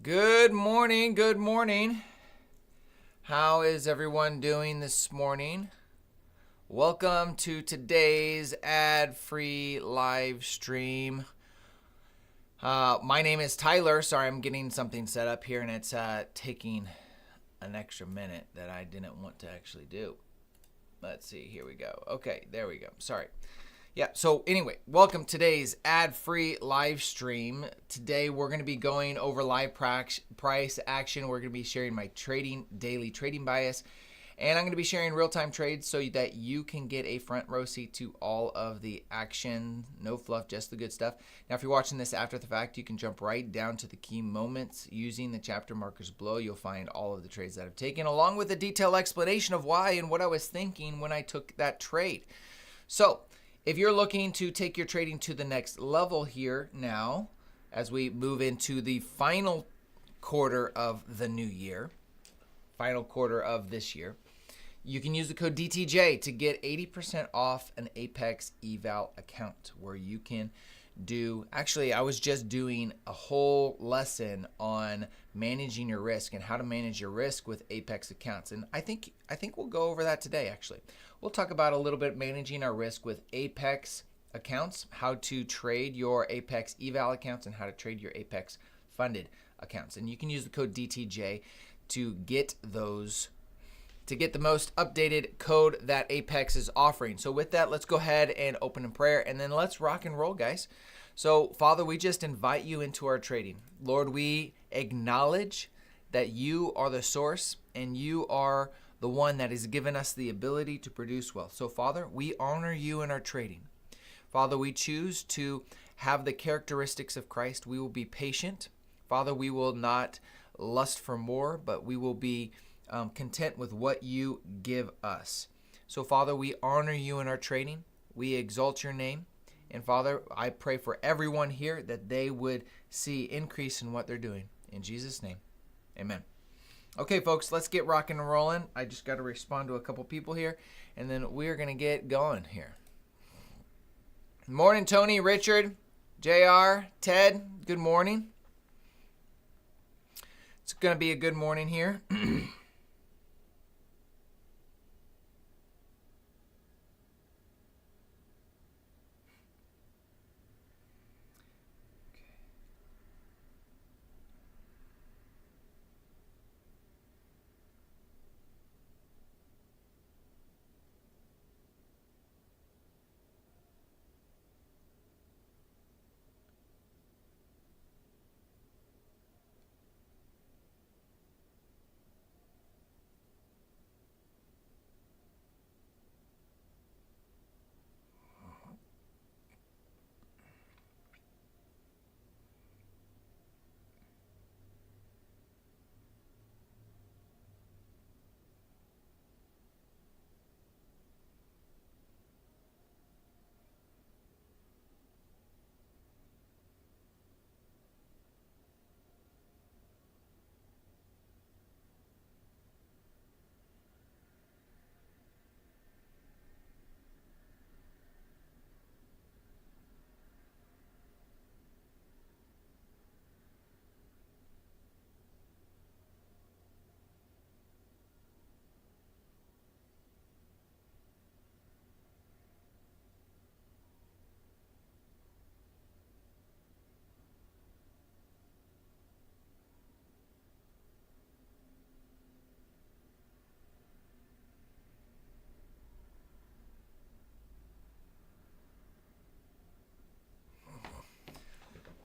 Good morning. Good morning. How is everyone doing this morning? Welcome to today's ad-free live stream. My name is Tyler. Sorry, I'm getting something set up here and it's taking an extra minute that I didn't want to actually do. Let's see. Here we go. Okay, there we go. Sorry. Yeah, so anyway, welcome to today's ad-free live stream. Today we're going to be going over live price action. We're going to be sharing my daily trading bias, and I'm going to be sharing real-time trades so that you can get a front row seat to all of the action. No fluff, just the good stuff. Now, if you're watching this after the fact, you can jump right down to the key moments using the chapter markers below. You'll find all of the trades that I've taken, along with a detailed explanation of why and what I was thinking when I took that trade. So, if you're looking to take your trading to the next level here now, as we move into the final quarter of the new year, final quarter of this year, you can use the code DTJ to get 80% off an Apex eval account where you can do, actually I was just doing a whole lesson on managing your risk and how to manage your risk with Apex accounts. And I think we'll go over that today actually. We'll talk about a little bit managing our risk with Apex accounts, how to trade your Apex eval accounts and how to trade your Apex funded accounts. And you can use the code DTJ to get those, to get the most updated code that Apex is offering. So with that, let's go ahead and open in prayer and then let's rock and roll, guys. So Father, we just invite you into our trading. Lord, we acknowledge that you are the source and you are the one that has given us the ability to produce wealth. So Father, we honor you in our trading. Father, we choose to have the characteristics of Christ. We will be patient. Father, we will not lust for more, but we will be content with what you give us. So Father, we honor you in our trading. We exalt your name. And Father, I pray for everyone here that they would see increase in what they're doing. In Jesus' name, amen. Okay, folks, let's get rocking and rolling. I just got to respond to a couple people here, and then we're going to get going here. Morning, Tony, Richard, JR, Ted, good morning. It's going to be a good morning here.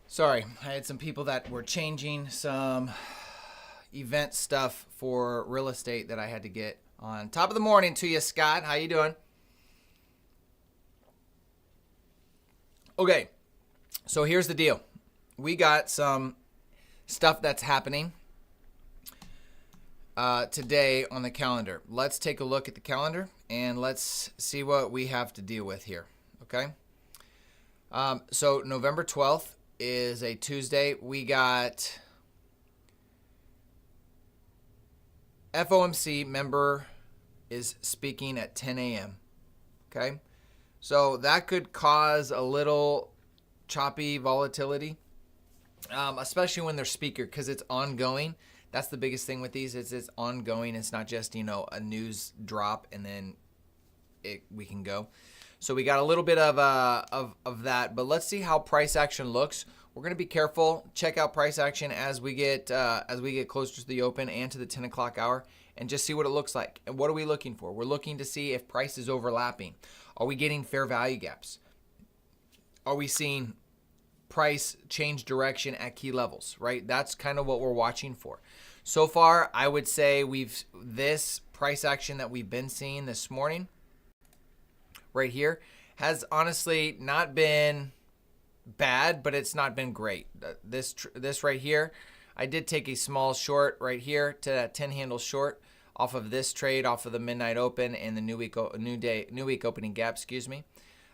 Sorry, I had some people that were changing some event stuff for real estate that I had to get on. Top of the morning to you, Scott. How you doing? Okay, so here's the deal. We got some stuff that's happening today on the calendar. Let's take a look at the calendar and let's see what we have to deal with here, okay? So November 12th is a Tuesday. We got FOMC member is speaking at 10 a.m., okay? So that could cause a little choppy volatility. especially when they're speaker, because it's ongoing. That's the biggest thing with these is it's ongoing. It's not just, a news drop and then we can go. So we got a little bit of that, but let's see how price action looks. We're going to be careful. Check out price action as we get closer to the open and to the 10 o'clock hour, and just see what it looks like. And what are we looking for? We're looking to see if price is overlapping. Are we getting fair value gaps? Are we seeing price change direction at key levels, right? That's kind of what we're watching for. So far, I would say this price action that we've been seeing this morning right here has honestly not been bad, but it's not been great. This right here, I did take a small short right here to that 10 handle short off of this trade, off of the midnight open and the new week opening gap, excuse me.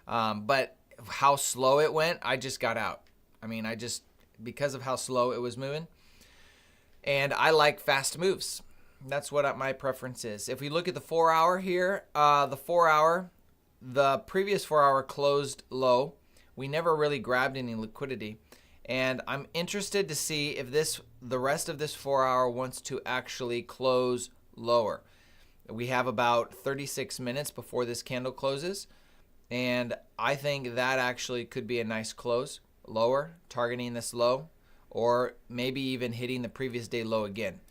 But how slow it went, I just got out. Because of how slow it was moving. And I like fast moves. That's what my preference is. If we look at the 4 hour here, the previous 4 hour closed low. We never really grabbed any liquidity. And I'm interested to see if the rest of this 4 hour wants to actually close lower. We have about 36 minutes before this candle closes. And I think that actually could be a nice close lower, targeting this low, or maybe even hitting the previous day low again.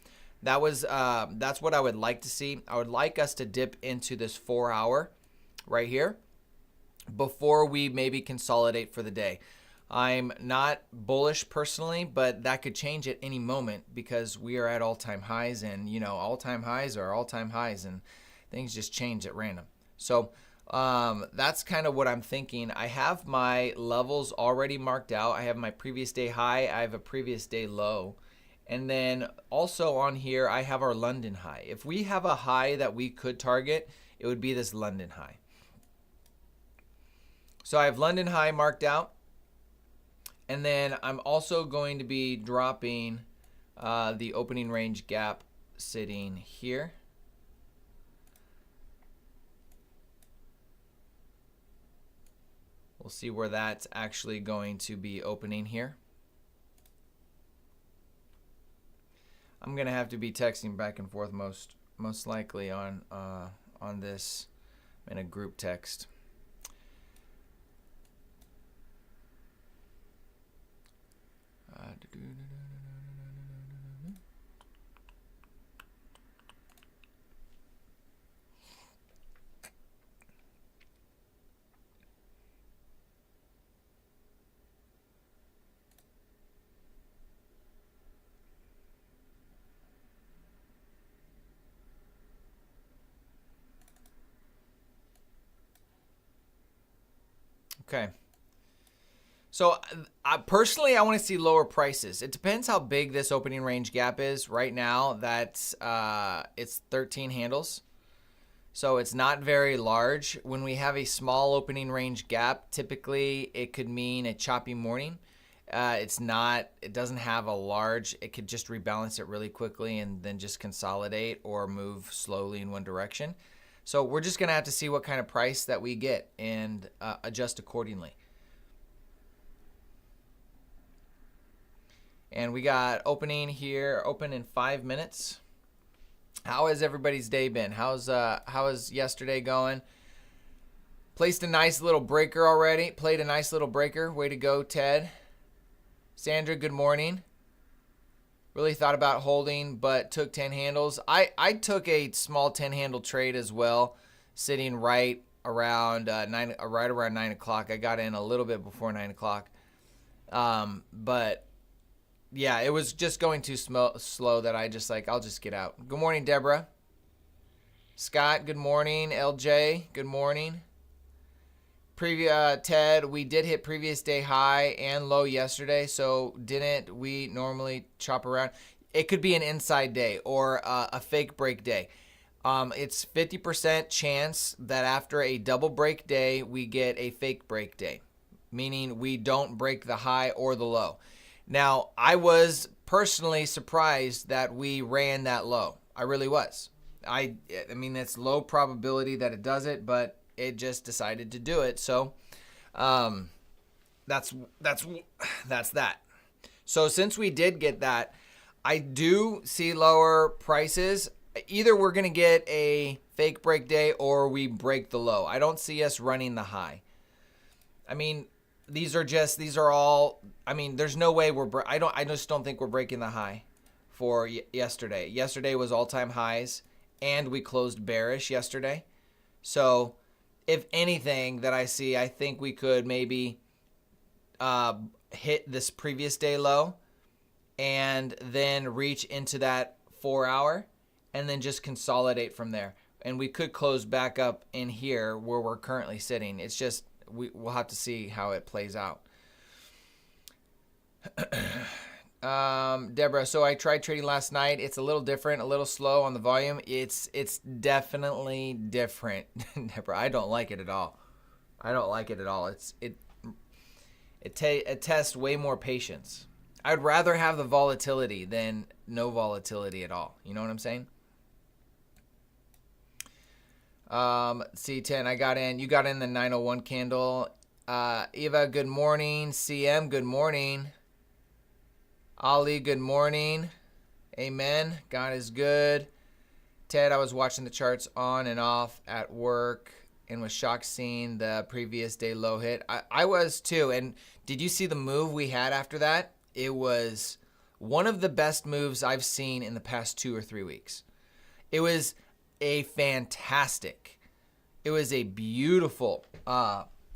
That's what I would like to see. I would like us to dip into this 4 hour right here before we maybe consolidate for the day. I'm not bullish personally, but that could change at any moment because we are at all-time highs, and all-time highs are all-time highs, and things just change at random. So that's kind of what I'm thinking. I have my levels already marked out. I have my previous day high. I have a previous day low. And then also on here, I have our London high. If we have a high that we could target, it would be this London high. So I have London high marked out. And then I'm also going to be dropping the opening range gap sitting here. We'll see where that's actually going to be opening here. I'm gonna have to be texting back and forth most likely on this in a group text. Okay. So personally, I want to see lower prices. It depends how big this opening range gap is. Right now, that's it's 13 handles. So it's not very large. When we have a small opening range gap, typically it could mean a choppy morning. It doesn't have a large, it could just rebalance it really quickly and then just consolidate or move slowly in one direction. So we're just going to have to see what kind of price that we get and adjust accordingly. And we got opening here, open in 5 minutes. How has everybody's day been? How is yesterday going? Placed a nice little breaker already. Played a nice little breaker. Way to go, Ted. Sandra, good morning. Really thought about holding, but took 10 handles. I took a small 10 handle trade as well, sitting right around 9 o'clock. I got in a little bit before 9 o'clock. But yeah, it was just going too slow that I just I'll just get out. Good morning, Deborah. Scott, good morning. LJ, good morning. Ted, we did hit previous day high and low yesterday, so didn't we normally chop around? It could be an inside day or a fake break day. It's 50% chance that after a double break day, we get a fake break day, meaning we don't break the high or the low. Now, I was personally surprised that we ran that low. I really was. I mean, it's low probability that it does it, but it just decided to do it. So that's that. So since we did get that, I do see lower prices. Either we're going to get a fake break day or we break the low. I don't see us running the high. I mean, these are all, I mean, there's no way I just don't think we're breaking the high for yesterday. Yesterday was all-time highs and we closed bearish yesterday. So if anything that I see, I think we could maybe hit this previous day low and then reach into that 4 hour and then just consolidate from there. And we could close back up in here where we're currently sitting. It's just, we'll have to see how it plays out. Deborah, so I tried trading last night. It's a little different, a little slow on the volume. It's definitely different, Deborah. I don't like it at all. I don't like it at all. It tests way more patience. I'd rather have the volatility than no volatility at all. You know what I'm saying? C10, I got in. You got in the 901 candle. Eva, good morning. CM, good morning. Ali, good morning. Amen. God is good. Ted, I was watching the charts on and off at work and was shocked seeing the previous day low hit. I was too. And did you see the move we had after that? It was one of the best moves I've seen in the past 2 or 3 weeks. It was a fantastic, it was a beautiful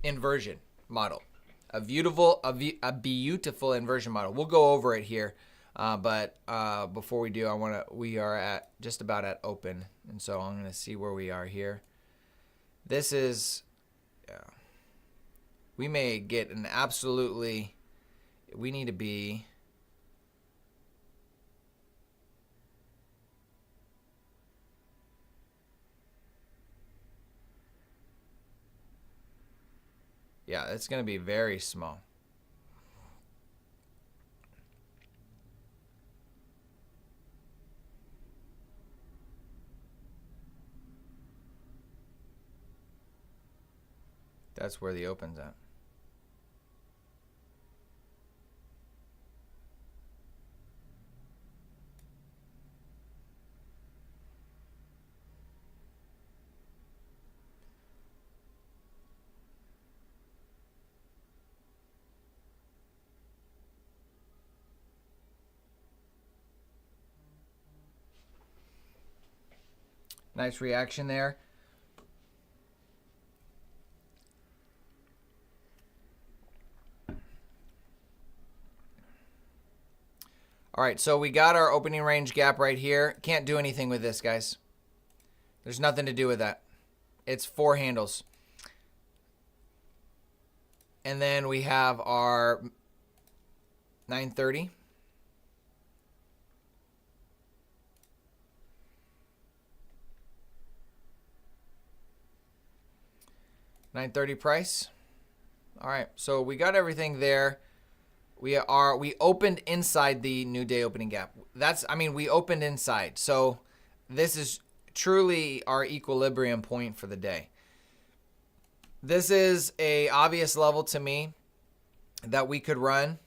inversion model. A beautiful inversion model. We'll go over it here, but before we do, we are at just about at open, and so I'm going to see where we are here. This is, we may get an absolutely, we need to be, yeah, it's going to be very small. That's where the open's at. Nice reaction there. All right, so we got our opening range gap right here. Can't do anything with this, guys. There's nothing to do with that. It's 4 handles. And then we have our 930. $930 price. All right, so we got everything there. We opened inside the new day opening gap. We opened inside. So this is truly our equilibrium point for the day. This is a obvious level to me that we could run.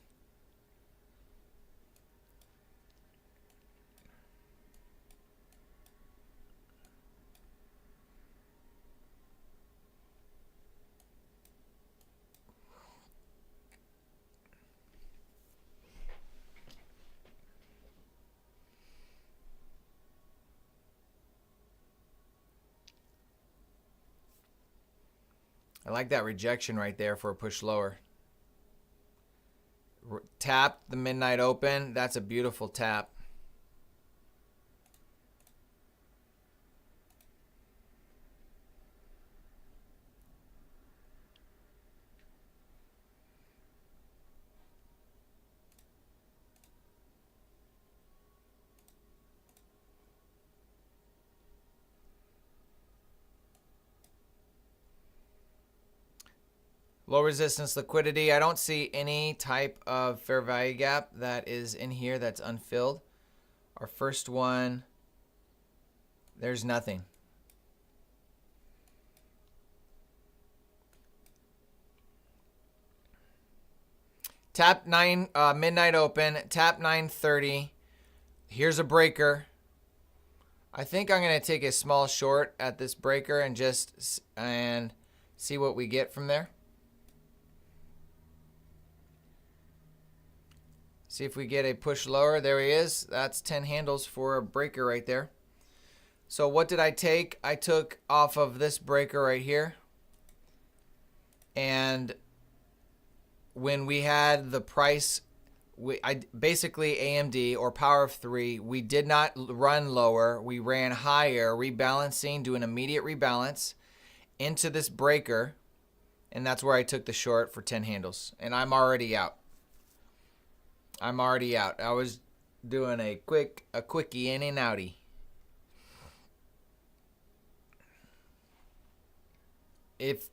I like that rejection right there for a push lower. Tap the midnight open. That's a beautiful tap. Low resistance liquidity. I don't see any type of fair value gap that is in here that's unfilled. Our first one, there's nothing. Tap 9 midnight open, tap 9:30. Here's a breaker. I think I'm going to take a small short at this breaker and see what we get from there. See if we get a push lower. There he is. That's 10 handles for a breaker right there. So what did I take? I took off of this breaker right here. And when we had the price, basically AMD or power of 3, we did not run lower. We ran higher, rebalancing, do an immediate rebalance into this breaker. And that's where I took the short for 10 handles. And I'm already out. I was doing a quickie in and outie.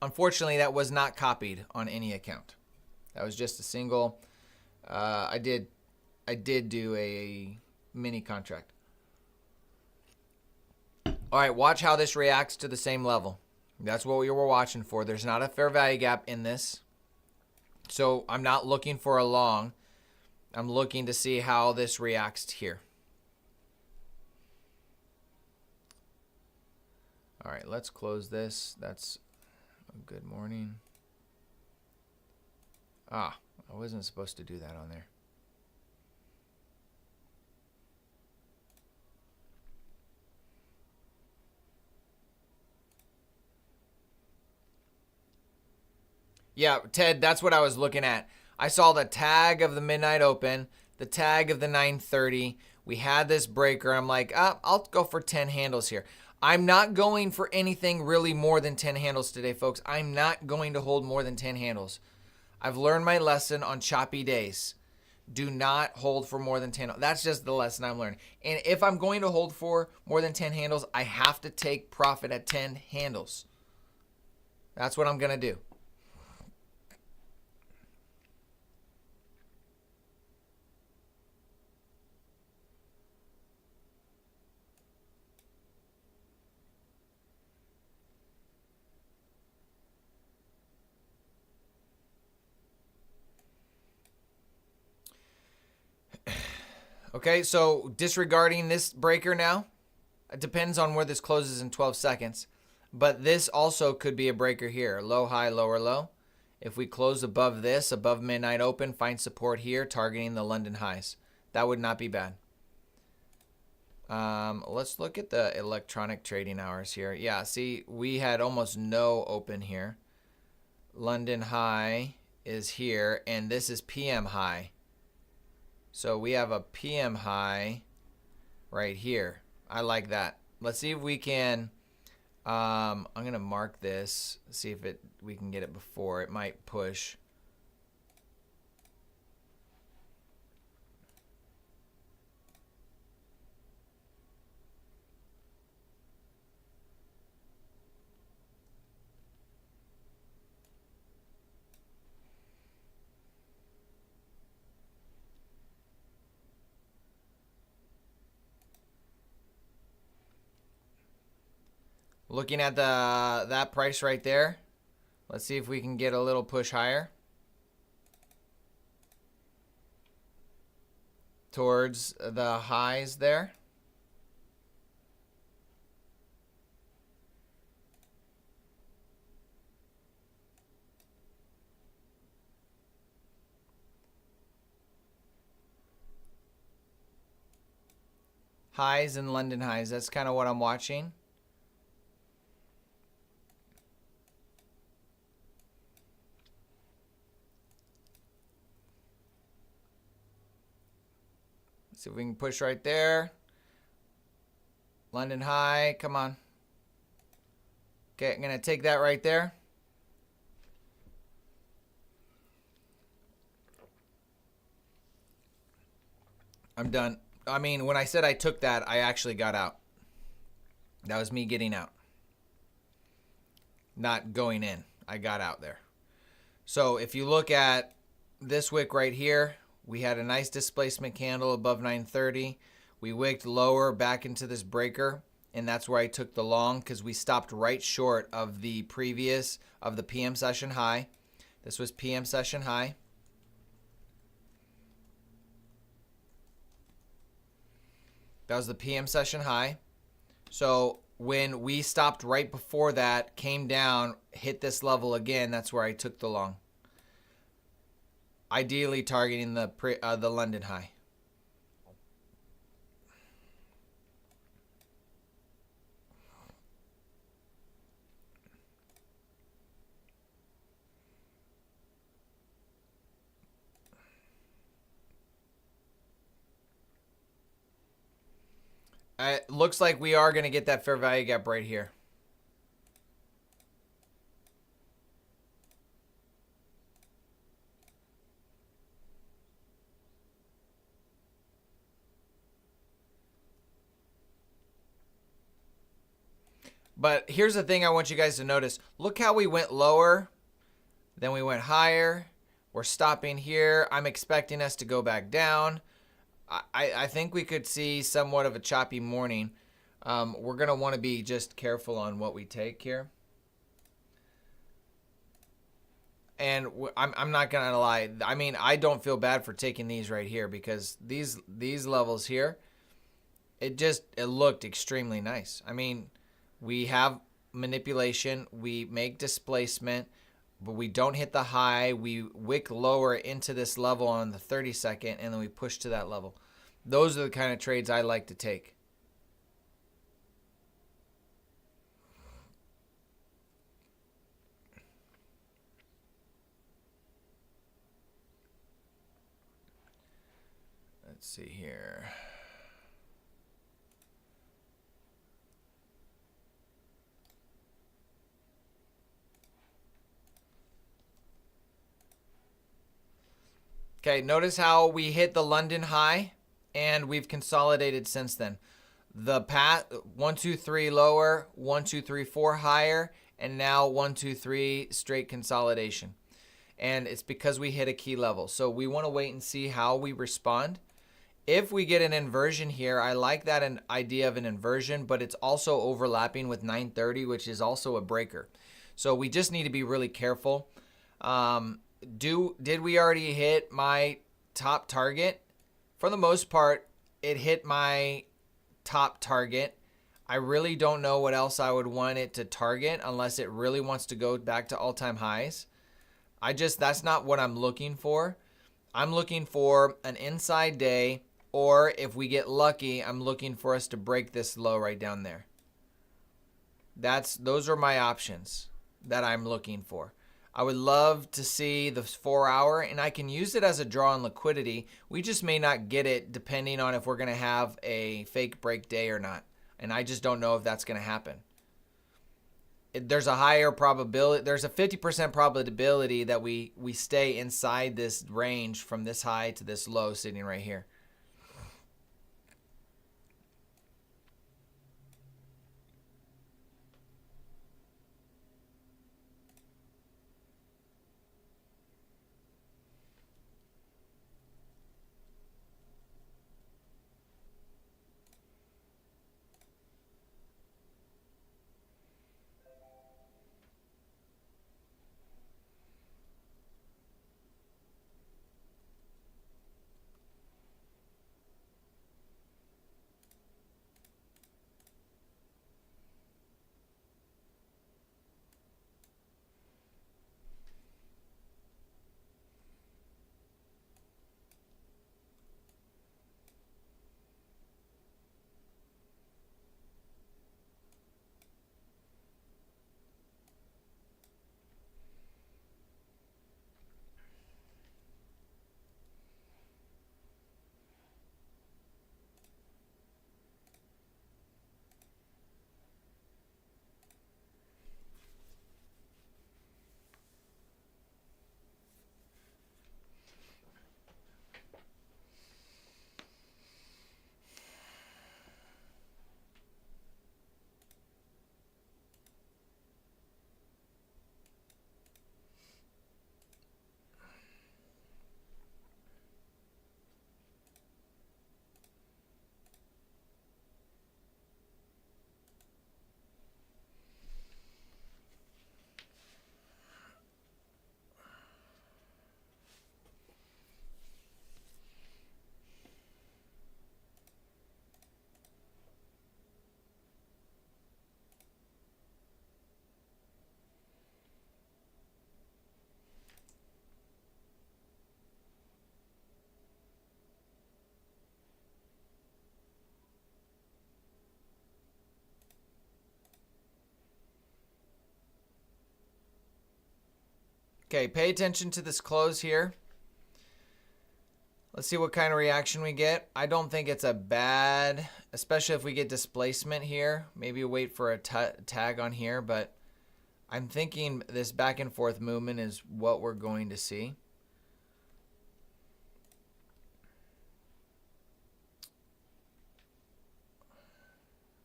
Unfortunately, that was not copied on any account. That was just a single. I did do a mini contract. All right, watch how this reacts to the same level. That's what we were watching for. There's not a fair value gap in this. So I'm not looking for a long. I'm looking to see how this reacts here. All right, let's close this. That's a good morning. I wasn't supposed to do that on there. Yeah, Ted, that's what I was looking at. I saw the tag of the midnight open, the tag of the 9:30. We had this breaker. I'm like, I'll go for 10 handles here. I'm not going for anything really more than 10 handles today, folks. I'm not going to hold more than 10 handles. I've learned my lesson on choppy days. Do not hold for more than 10. That's just the lesson I'm learning. And if I'm going to hold for more than 10 handles, I have to take profit at 10 handles. That's what I'm going to do. Okay, so disregarding this breaker now, it depends on where this closes in 12 seconds. But this also could be a breaker here. Low, high, lower, low. If we close above this, above midnight open, find support here, targeting the London highs. That would not be bad. Let's look at the electronic trading hours here. Yeah, see, we had almost no open here. London high is here, and this is PM high. So we have a PM high right here. I like that. Let's see if we can, I'm going to mark this, see if we can get it before. It might push. Looking at that price right there, let's see if we can get a little push higher towards the highs there. Highs and London highs, that's kind of what I'm watching. See if we can push right there. London high, come on. Okay, I'm going to take that right there. I'm done. I mean, when I said I took that, I actually got out. That was me getting out. Not going in. I got out there. So if you look at this wick right here, we had a nice displacement candle above 930. We wicked lower back into this breaker, and that's where I took the long because we stopped right short of the previous, of the PM session high. This was PM session high. That was the PM session high. So when we stopped right before that, came down, hit this level again, that's where I took the long. Ideally targeting the London high. It looks like we are going to get that fair value gap right here. But here's the thing I want you guys to notice. Look how we went lower, then we went higher. We're stopping here. I'm expecting us to go back down. I think we could see somewhat of a choppy morning. We're going to want to be just careful on what we take here. And I'm not going to lie. I mean, I don't feel bad for taking these right here because these levels here, it looked extremely nice. I mean, we have manipulation. We make displacement, but we don't hit the high. We wick lower into this level on the 30-second, and then we push to that level. Those are the kind of trades I like to take. Let's see here. Okay, notice how we hit the London high and we've consolidated since then. The path 1, 2, 3 lower, 1, 2, 3, 4 higher, and now 1, 2, 3 straight consolidation. And it's because we hit a key level. So we want to wait and see how we respond. If we get an inversion here, I like that idea of an inversion, but it's also overlapping with 930, which is also a breaker. So we just need to be really careful. Did we already hit my top target? For the most part, it hit my top target. I really don't know what else I would want it to target unless it really wants to go back to all-time highs. That's not what I'm looking for. I'm looking for an inside day, or if we get lucky, I'm looking for us to break this low right down there. Those are my options that I'm looking for. I would love to see the 4-hour, and I can use it as a draw on liquidity. We just may not get it depending on if we're going to have a fake break day or not. And I just don't know if that's going to happen. There's a higher probability. There's a 50% probability that we stay inside this range from this high to this low sitting right here. Okay, pay attention to this close here. Let's see what kind of reaction we get. I don't think it's a bad, especially if we get displacement here. Maybe wait for a tag on here, but I'm thinking this back and forth movement is what we're going to see.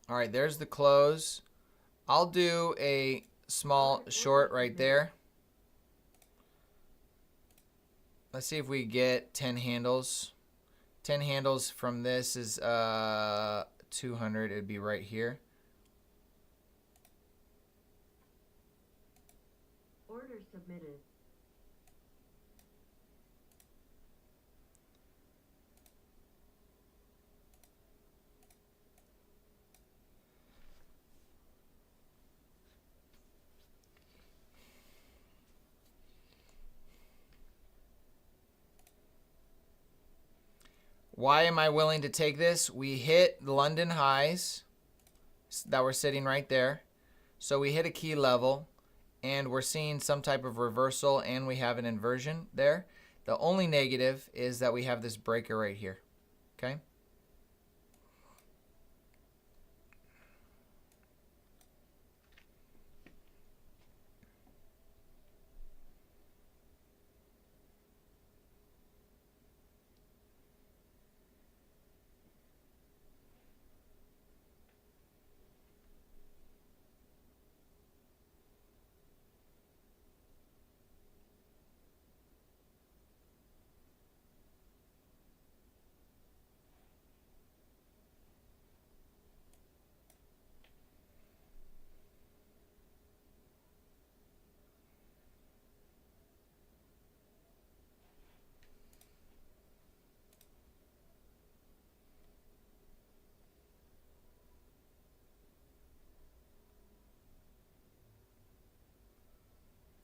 All right, there's the close. I'll do a small short right there. Let's see if we get 10 handles. 10 handles from this is 200. It'd be right here. Order submitted. Why am I willing to take this? We hit the London highs that were sitting right there. So we hit a key level and we're seeing some type of reversal and we have an inversion there. The only negative is that we have this breaker right here. Okay.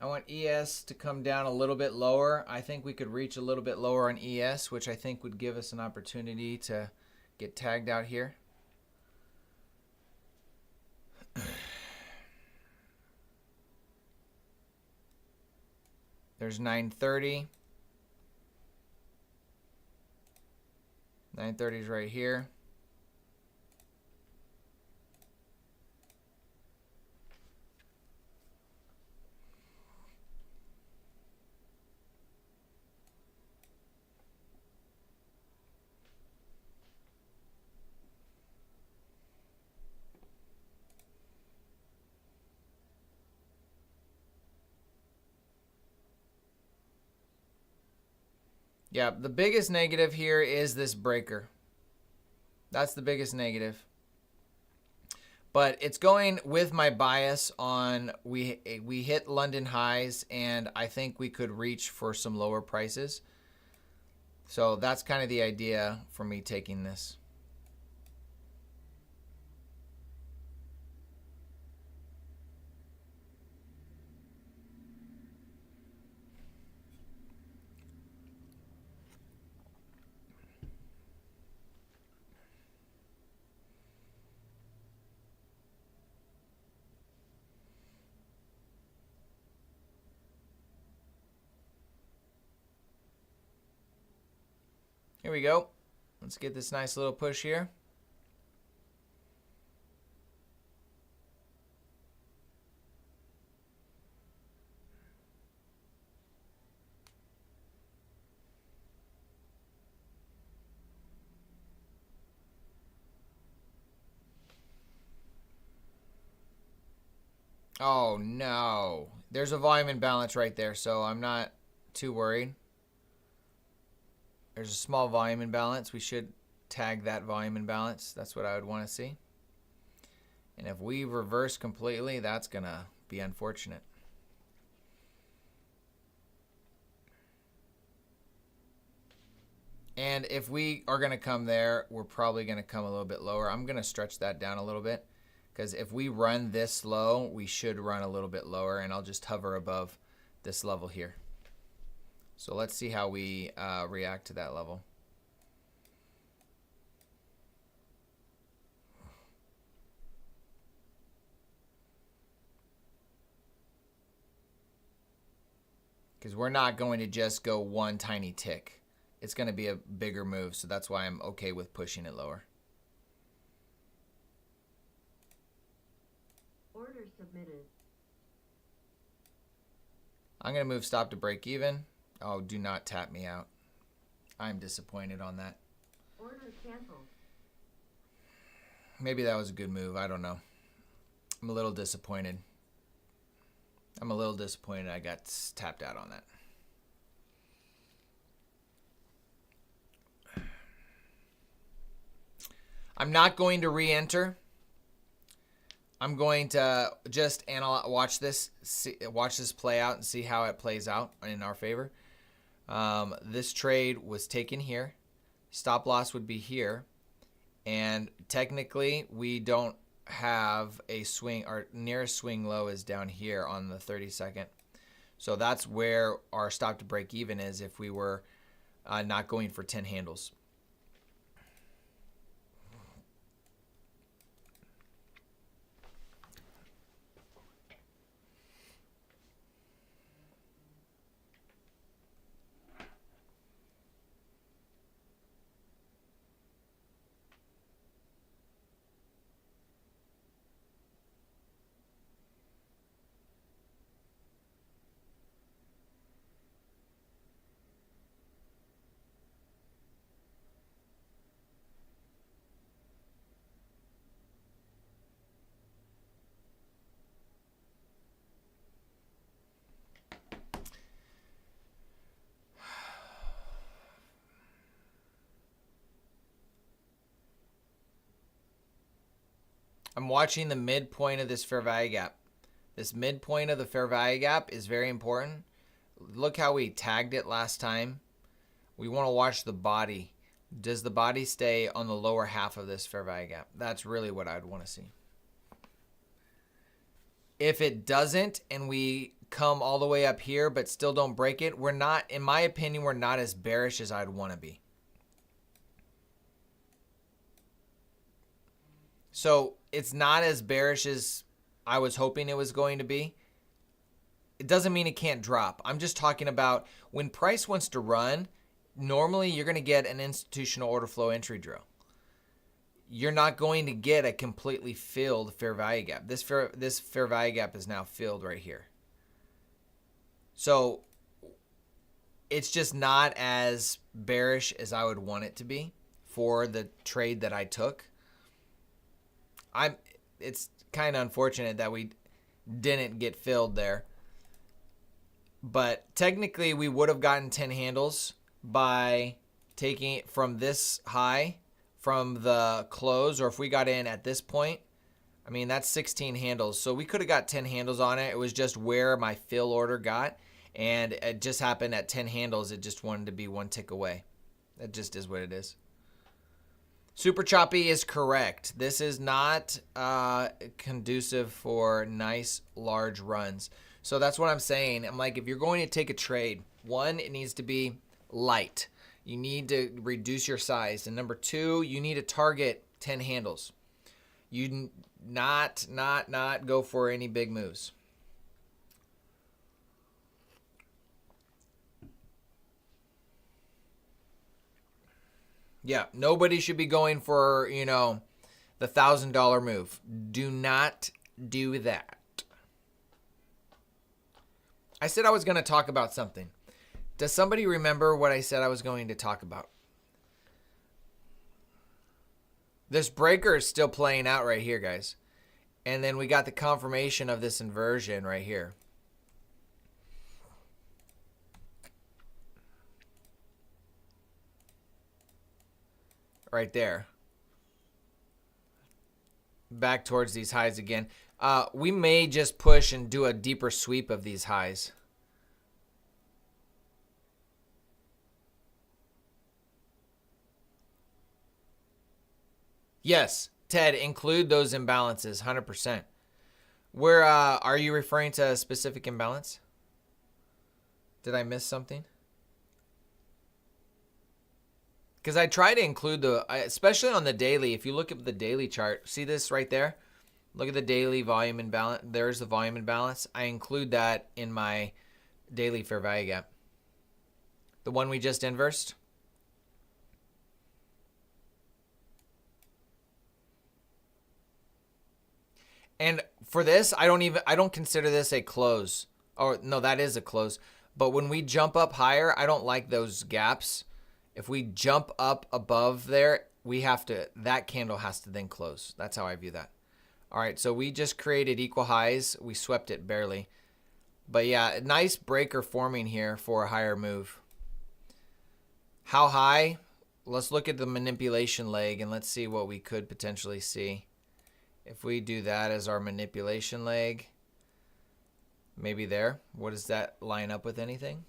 I want ES to come down a little bit lower. I think we could reach a little bit lower on ES, which I think would give us an opportunity to get tagged out here. There's 930. 930 is right here. Yeah, the biggest negative here is this breaker. That's the biggest negative. But it's going with my bias on we hit London highs and I think we could reach for some lower prices. So that's kind of the idea for me taking this. Here we go. Let's get this nice little push here. Oh no. There's a volume imbalance right there, so I'm not too worried. There's a small volume imbalance. We should tag that volume imbalance. That's what I would want to see. And if we reverse completely, that's going to be unfortunate. And if we are going to come there, we're probably going to come a little bit lower. I'm going to stretch that down a little bit because if we run this low, we should run a little bit lower, and I'll just hover above this level here. So let's see how we react to that level. because we're not going to just go one tiny tick. It's going to be a bigger move, so that's why I'm okay with pushing it lower. Order submitted. I'm going to move stop to break even. Oh, do not tap me out. I'm disappointed on that. Order canceled. Maybe that was a good move. I don't know. I'm a little disappointed. I got tapped out on that. I'm not going to re-enter. I'm going to just watch this play out and see how it plays out in our favor. This trade was taken here. Stop loss would be here. And technically, we don't have a swing. Our nearest swing low is down here on the 30-second. So that's where our stop to break even is if we were not going for 10 handles. I'm watching the midpoint of this fair value gap. This midpoint of the fair value gap is very important. Look how we tagged it last time. We want to watch the body. Does the body stay on the lower half of this fair value gap? That's really what I'd want to see. If it doesn't and we come all the way up here but still don't break it, we're not, in my opinion, we're not as bearish as I'd want to be. So it's not as bearish as I was hoping it was going to be. It doesn't mean it can't drop. I'm just talking about when price wants to run, normally you're going to get an institutional order flow entry drill. You're not going to get a completely filled fair value gap. This fair value gap is now filled right here. So it's just not as bearish as I would want it to be for the trade that I took. It's kind of unfortunate that we didn't get filled there. But technically we would have gotten 10 handles by taking it from this high, from the close, or if we got in at this point, I mean, that's 16 handles. So we could have got 10 handles on it. It was just where my fill order got, and it just happened at 10 handles. It just wanted to be one tick away. That just is what it is. Super choppy is correct. This is not conducive for nice large runs. So that's what I'm saying. I'm like, if you're going to take a trade, one, it needs to be light. You need to reduce your size. And number two, you need to target 10 handles. You not go for any big moves. Yeah, nobody should be going for, the $1,000 move. Do not do that. I said I was going to talk about something. Does somebody remember what I said I was going to talk about? This breaker is still playing out right here, guys. And then we got the confirmation of this inversion right here. Right there. Back towards these highs again. We may just push and do a deeper sweep of these highs. Yes, Ted, include those imbalances, 100%. Where are you referring to a specific imbalance? Did I miss something? Because I try to include especially on the daily, if you look at the daily chart, see this right there? Look at the daily volume imbalance. There's the volume imbalance. I include that in my daily fair value gap. The one we just inversed. And for this, I don't consider this a close. Or no, that is a close. But when we jump up higher, I don't like those gaps. If we jump up above there, that candle has to then close. That's how I view that. All right, so we just created equal highs. We swept it barely. But yeah, nice breaker forming here for a higher move. How high? Let's look at the manipulation leg and let's see what we could potentially see. If we do that as our manipulation leg, maybe there. What does that line up with anything?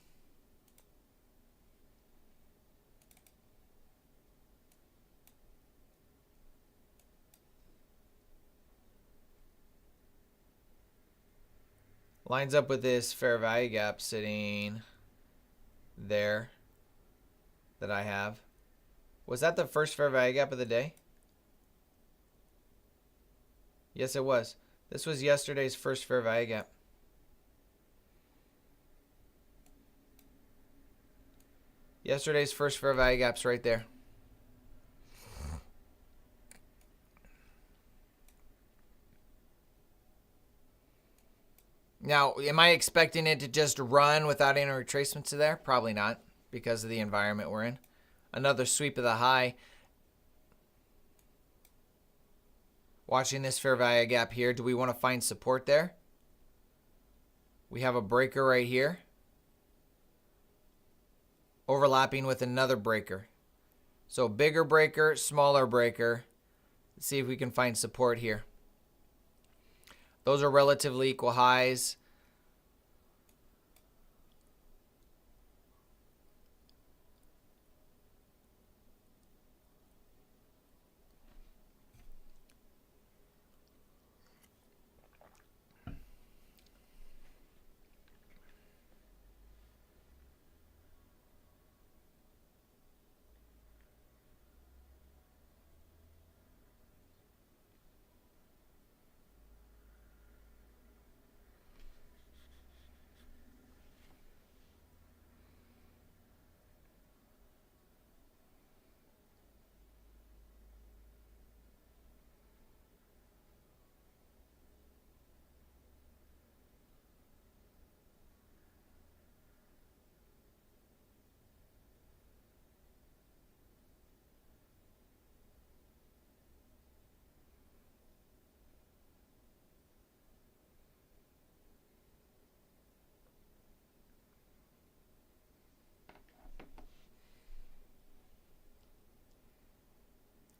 Lines up with this fair value gap sitting there that I have. Was that the first fair value gap of the day? Yes, it was. This was yesterday's first fair value gap. Yesterday's first fair value gap's right there. Now, am I expecting it to just run without any retracements to there? Probably not, because of the environment we're in. Another sweep of the high. Watching this fair value gap here. Do we want to find support there? We have a breaker right here. Overlapping with another breaker. So bigger breaker, smaller breaker. Let's see if we can find support here. Those are relatively equal highs.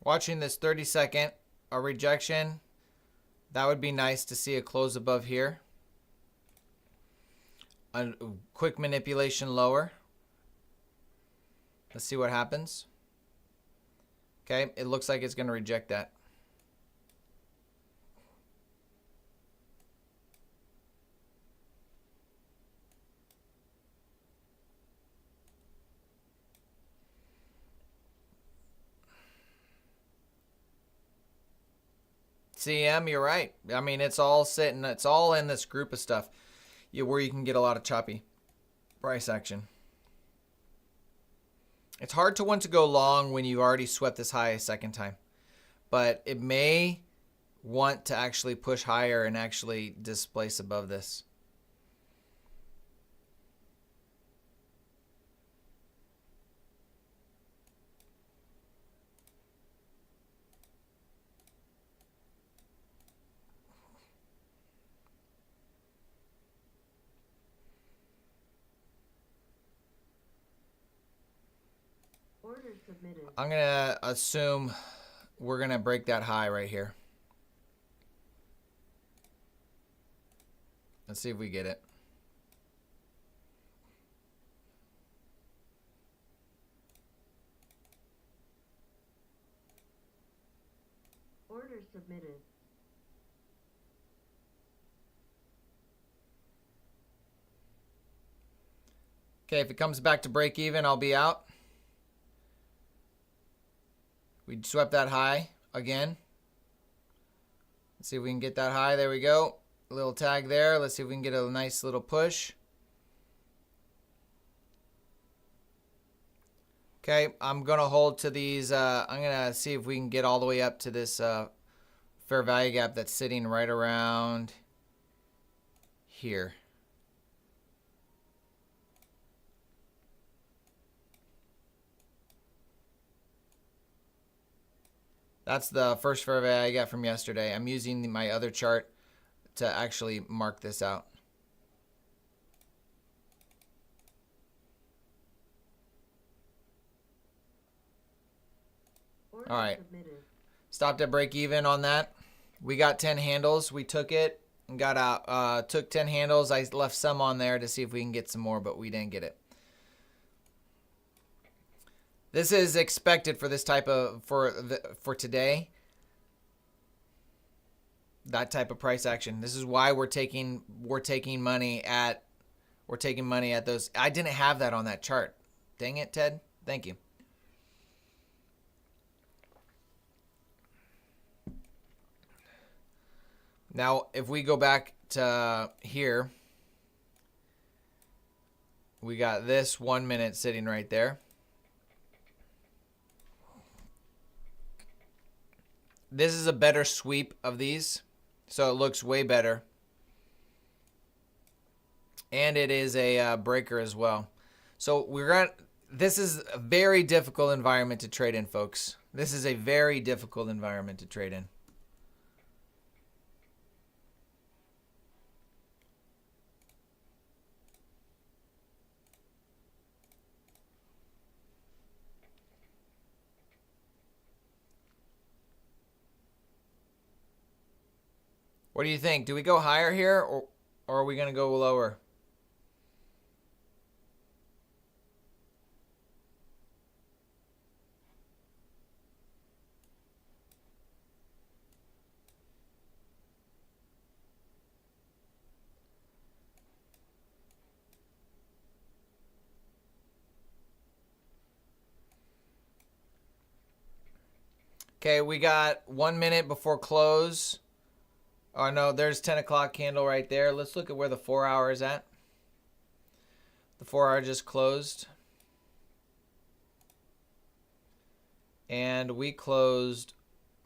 Watching this 30-second, a rejection. That would be nice to see a close above here. A quick manipulation lower. Let's see what happens. Okay, it looks like it's going to reject that. CM, you're right. I mean, it's all in this group of stuff where you can get a lot of choppy price action. It's hard to want to go long when you've already swept this high a second time. But it may want to actually push higher and actually displace above this. Order submitted. I'm going to assume we're going to break that high right here. Let's see if we get it. Order submitted. Okay, if it comes back to break even, I'll be out. We swept that high again. Let's see if we can get that high. There we go. A little tag there. Let's see if we can get a nice little push. Okay, I'm going to hold to these. I'm going to see if we can get all the way up to this fair value gap that's sitting right around here. That's the first fair value I got from yesterday. I'm using my other chart to actually mark this out. Order All right. submitted. Stopped at break even on that. We got 10 handles. We took it and got out. Took 10 handles. I left some on there to see if we can get some more, but we didn't get it. This is expected for this type of for today. That type of price action. This is why we're taking money at those. I didn't have that on that chart. Dang it, Ted. Thank you. Now, if we go back to here, we got this 1 minute sitting right there. This is a better sweep of these, so it looks way better. And it is a breaker as well. So this is a very difficult environment to trade in, folks. This is a very difficult environment to trade in. What do you think? Do we go higher here, or are we going to go lower? Okay, we got 1 minute before close. Oh, no, there's 10 o'clock candle right there. Let's look at where the 4 hour is at. The 4 hour just closed. And we closed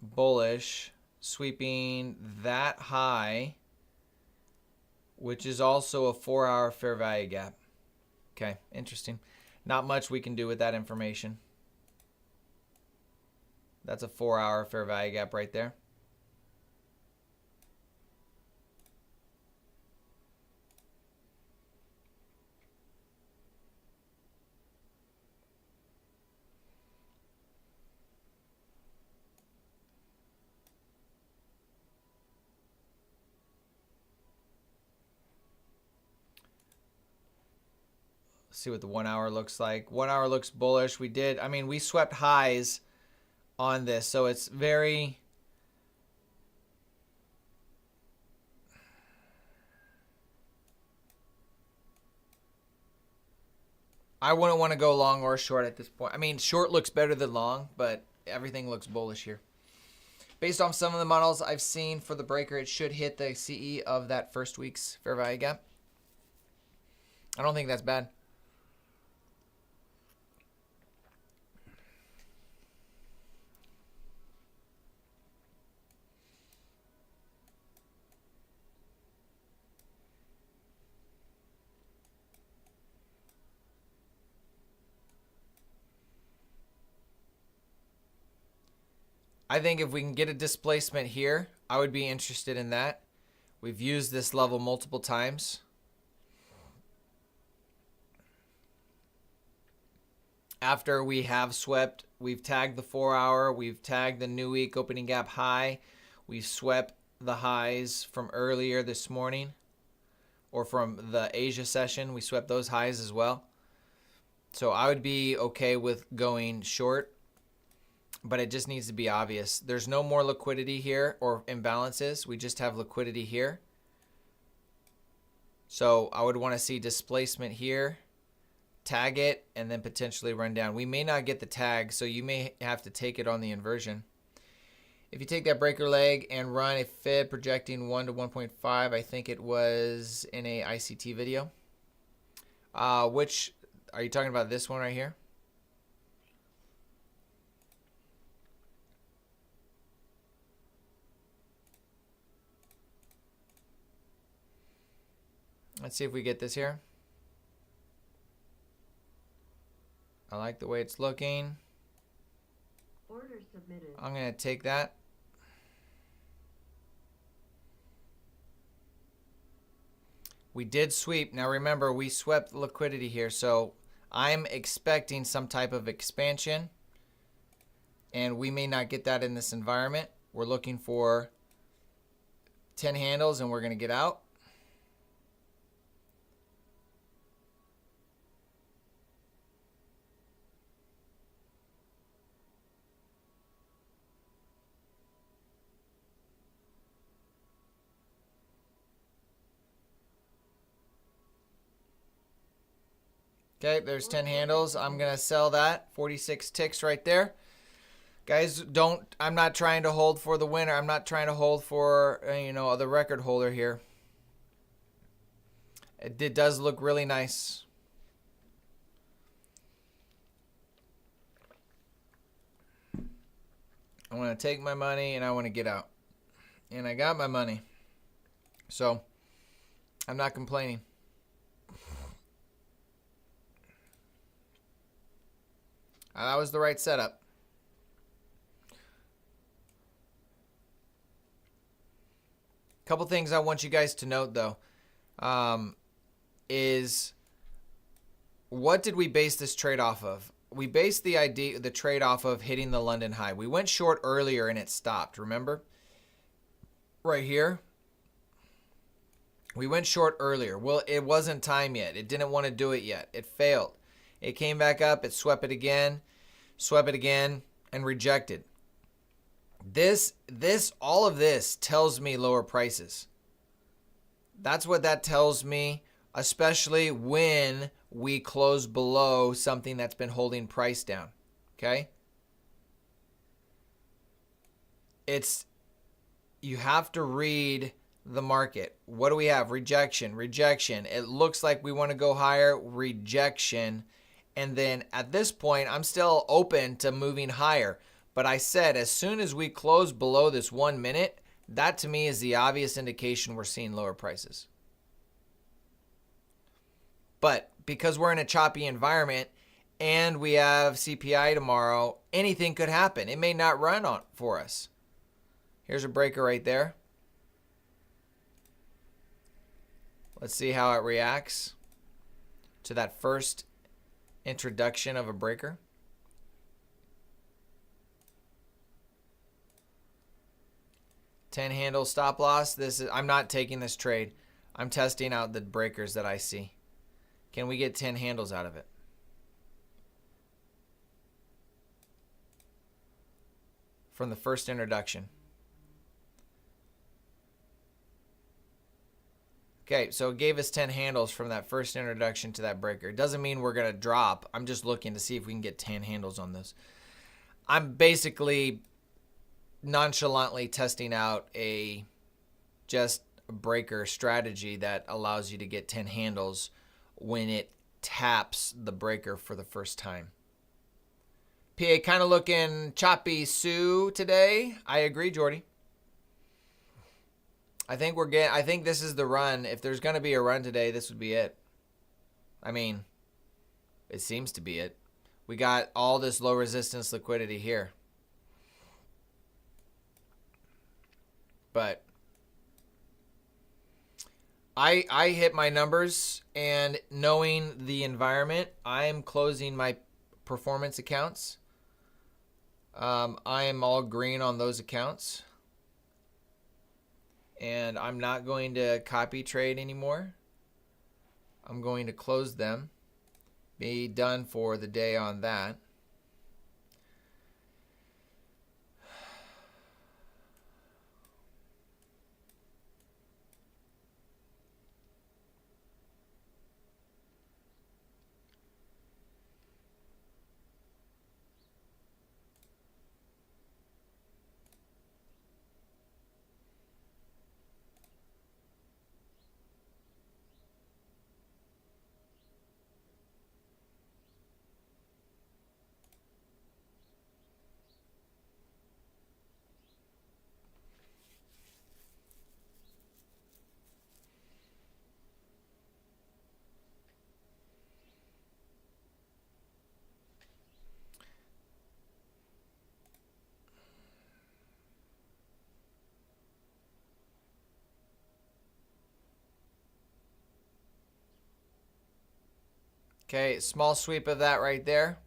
bullish, sweeping that high, which is also a 4 hour fair value gap. Okay, interesting. Not much we can do with that information. That's a 4 hour fair value gap right there. See what the 1 hour looks like. 1 hour looks bullish. We swept highs on this, so it's very, I wouldn't want to go long or short at this point. I mean, short looks better than long, but everything looks bullish here. Based on some of the models I've seen for the breaker, it should hit the CE of that first week's fair value gap. I don't think that's bad. I think if we can get a displacement here, I would be interested in that. We've used this level multiple times. After we have swept, we've tagged the 4 hour, we've tagged the new week opening gap high. We've swept the highs from earlier this morning, or from the Asia session. We swept those highs as well. So I would be okay with going short, but it just needs to be obvious. There's no more liquidity here or imbalances. We just have liquidity here. So I would want to see displacement here, tag it, and then potentially run down. We may not get the tag, so you may have to take it on the inversion. If you take that breaker leg and run a fib projecting 1 to 1.5, I think it was in a ICT video. Which, are you talking about this one right here? Let's see if we get this here. I like the way it's looking. Order submitted. I'm going to take that. We did sweep. Now remember, we swept liquidity here, so I'm expecting some type of expansion, and we may not get that in this environment. We're looking for 10 handles, and we're going to get out. Okay, there's 10 handles. I'm going to sell that. 46 ticks right there. Guys, I'm not trying to hold for the winner. I'm not trying to hold for, the record holder here. It does look really nice. I want to take my money and I want to get out. And I got my money. So, I'm not complaining. That was the right setup. Couple things I want you guys to note, though, is what did we base this trade off of? We based the trade off of hitting the London high. We went short earlier and it stopped, remember? Right here. We went short earlier. Well, it wasn't time yet. It didn't want to do it yet. It failed. It came back up, it swept it again, and rejected. All of this tells me lower prices. That's what that tells me, especially when we close below something that's been holding price down. Okay? You have to read the market. What do we have? Rejection. It looks like we want to go higher. Rejection. And then at this point, I'm still open to moving higher. But I said as soon as we close below this 1 minute, that to me is the obvious indication we're seeing lower prices. But because we're in a choppy environment and we have CPI tomorrow, anything could happen. It may not run on for us. Here's a breaker right there. Let's see how it reacts to that first introduction of a breaker. $10 handle stop loss. I'm not taking this trade. I'm testing out the breakers that I see. Can we get 10 handles out of it? From the first introduction. Okay, so it gave us 10 handles from that first introduction to that breaker. It doesn't mean we're going to drop. I'm just looking to see if we can get 10 handles on this. I'm basically nonchalantly testing out just a breaker strategy that allows you to get 10 handles when it taps the breaker for the first time. PA kind of looking choppy Sue today. I agree, Jordy. I think this is the run. If there's going to be a run today, this would be it. I mean, it seems to be it. We got all this low resistance liquidity here. But I hit my numbers, and knowing the environment, I am closing my performance accounts. I am all green on those accounts. And I'm not going to copy trade anymore. I'm going to close them. Be done for the day on that. Okay, small sweep of that right there.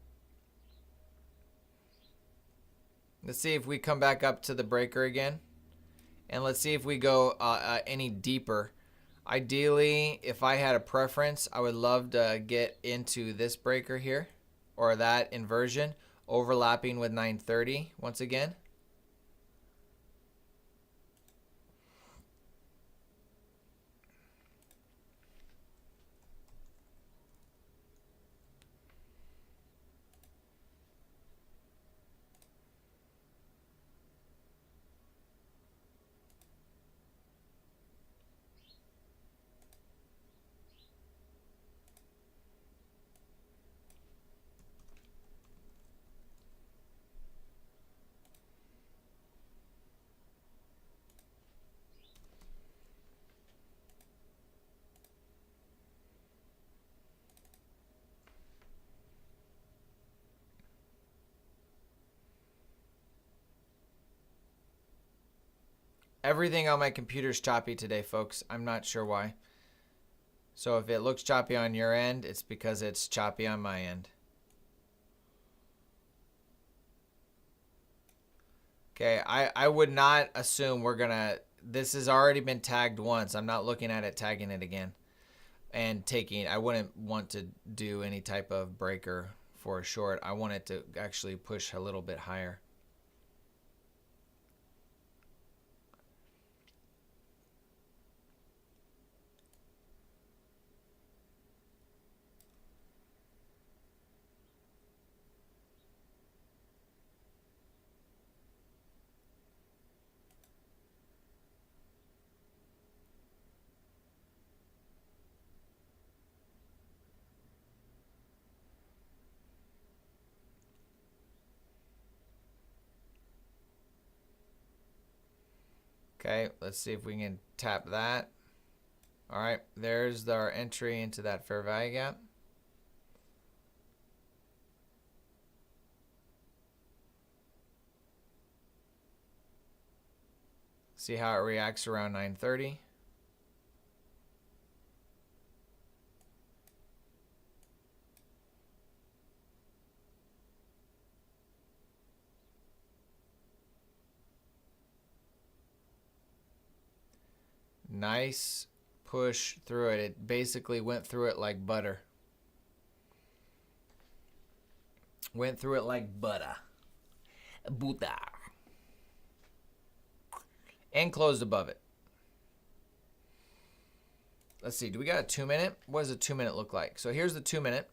Let's see if we come back up to the breaker again. And let's see if we go any deeper. Ideally, if I had a preference, I would love to get into this breaker here, or that inversion, overlapping with 930 once again. Everything on my computer is choppy today, folks. I'm not sure why. So if it looks choppy on your end, it's because it's choppy on my end. Okay, I would not assume we're gonna, this has already been tagged once. I'm not looking at it tagging it again and taking, I wouldn't want to do any type of breaker for a short. I want it to actually push a little bit higher. Okay, let's see if we can tap that. All right, there's our entry into that fair value gap. See how it reacts around 930. Nice push through it. It basically went through it like butter. Went through it like butter. Butter. And closed above it. Let's see. Do we got a 2 minute? What does a 2 minute look like? So here's the 2 minute.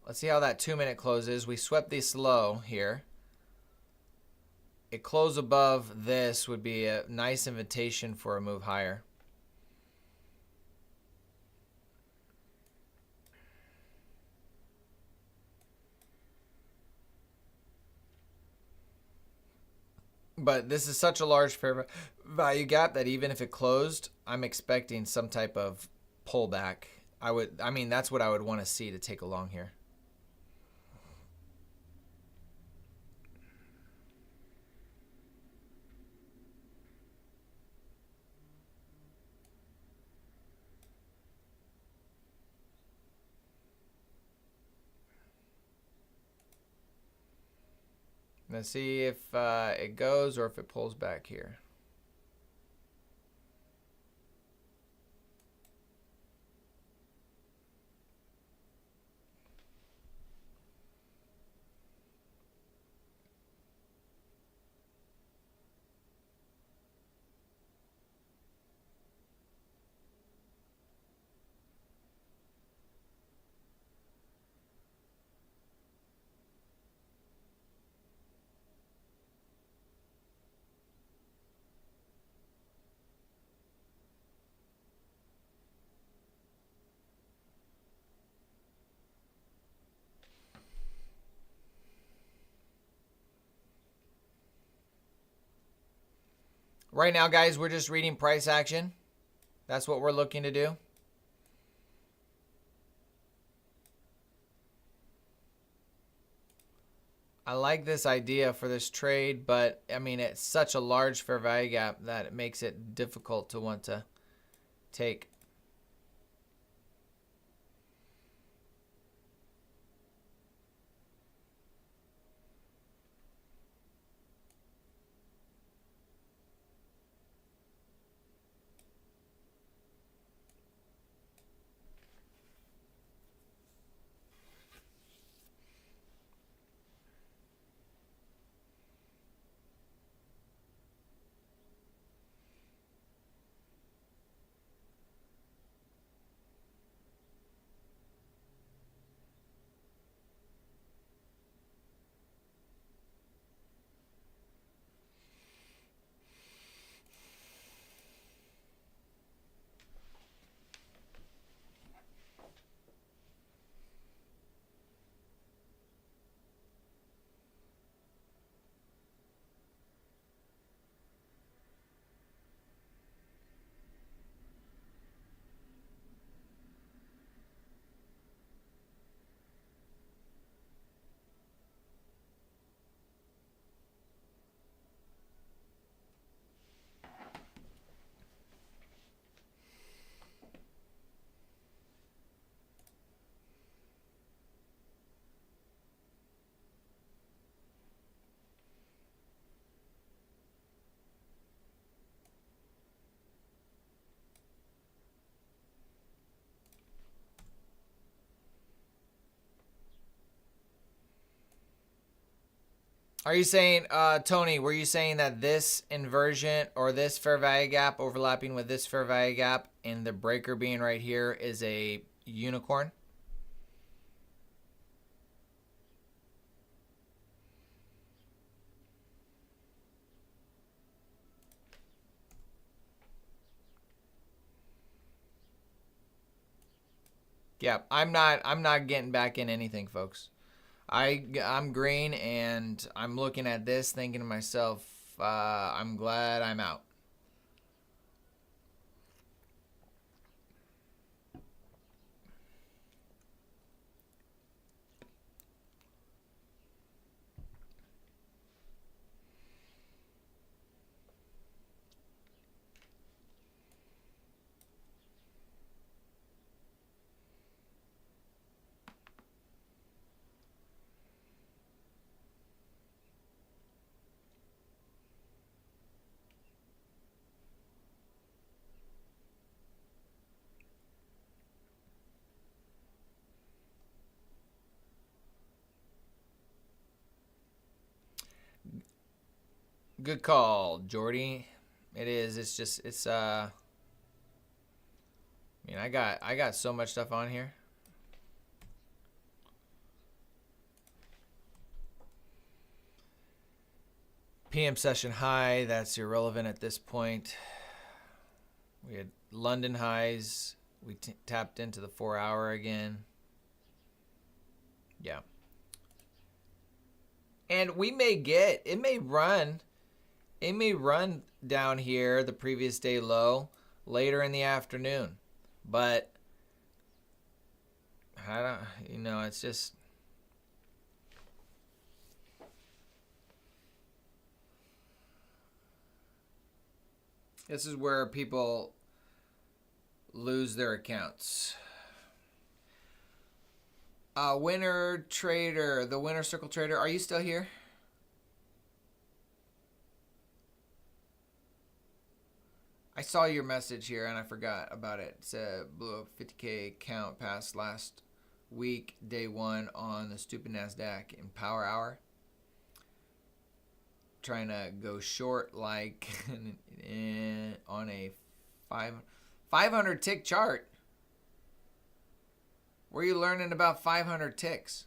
Let's see how that 2 minute closes. We swept this low here. It closed above this would be a nice invitation for a move higher. But this is such a large fair value gap that even if it closed, I'm expecting some type of pullback. I mean, that's what I would want to see to take along here. Let's see if it goes or if it pulls back here. Right now, guys, we're just reading price action. That's what we're looking to do. I like this idea for this trade, but I mean, it's such a large fair value gap that it makes it difficult to want to take. Are you saying, Tony, were you saying that this inversion or this fair value gap overlapping with this fair value gap and the breaker being right here is a unicorn? Yeah, I'm not getting back in anything, folks. I'm green and I'm looking at this thinking to myself, I'm glad I'm out. Good call, Jordy. It is. It's just I mean, I got so much stuff on here. PM session high, that's irrelevant at this point. We had London highs. We tapped into the 4-hour again. Yeah. And we may get, it may run down here, the previous day low, later in the afternoon. But, I don't, it's just, this is where people lose their accounts. Winner Trader, the Winner Circle Trader, are you still here? I saw your message here and I forgot about it. It said blew up 50K count past last week, day one on the stupid Nasdaq in Power Hour. Trying to go short like on a 500 tick chart. Where are you learning about 500 ticks?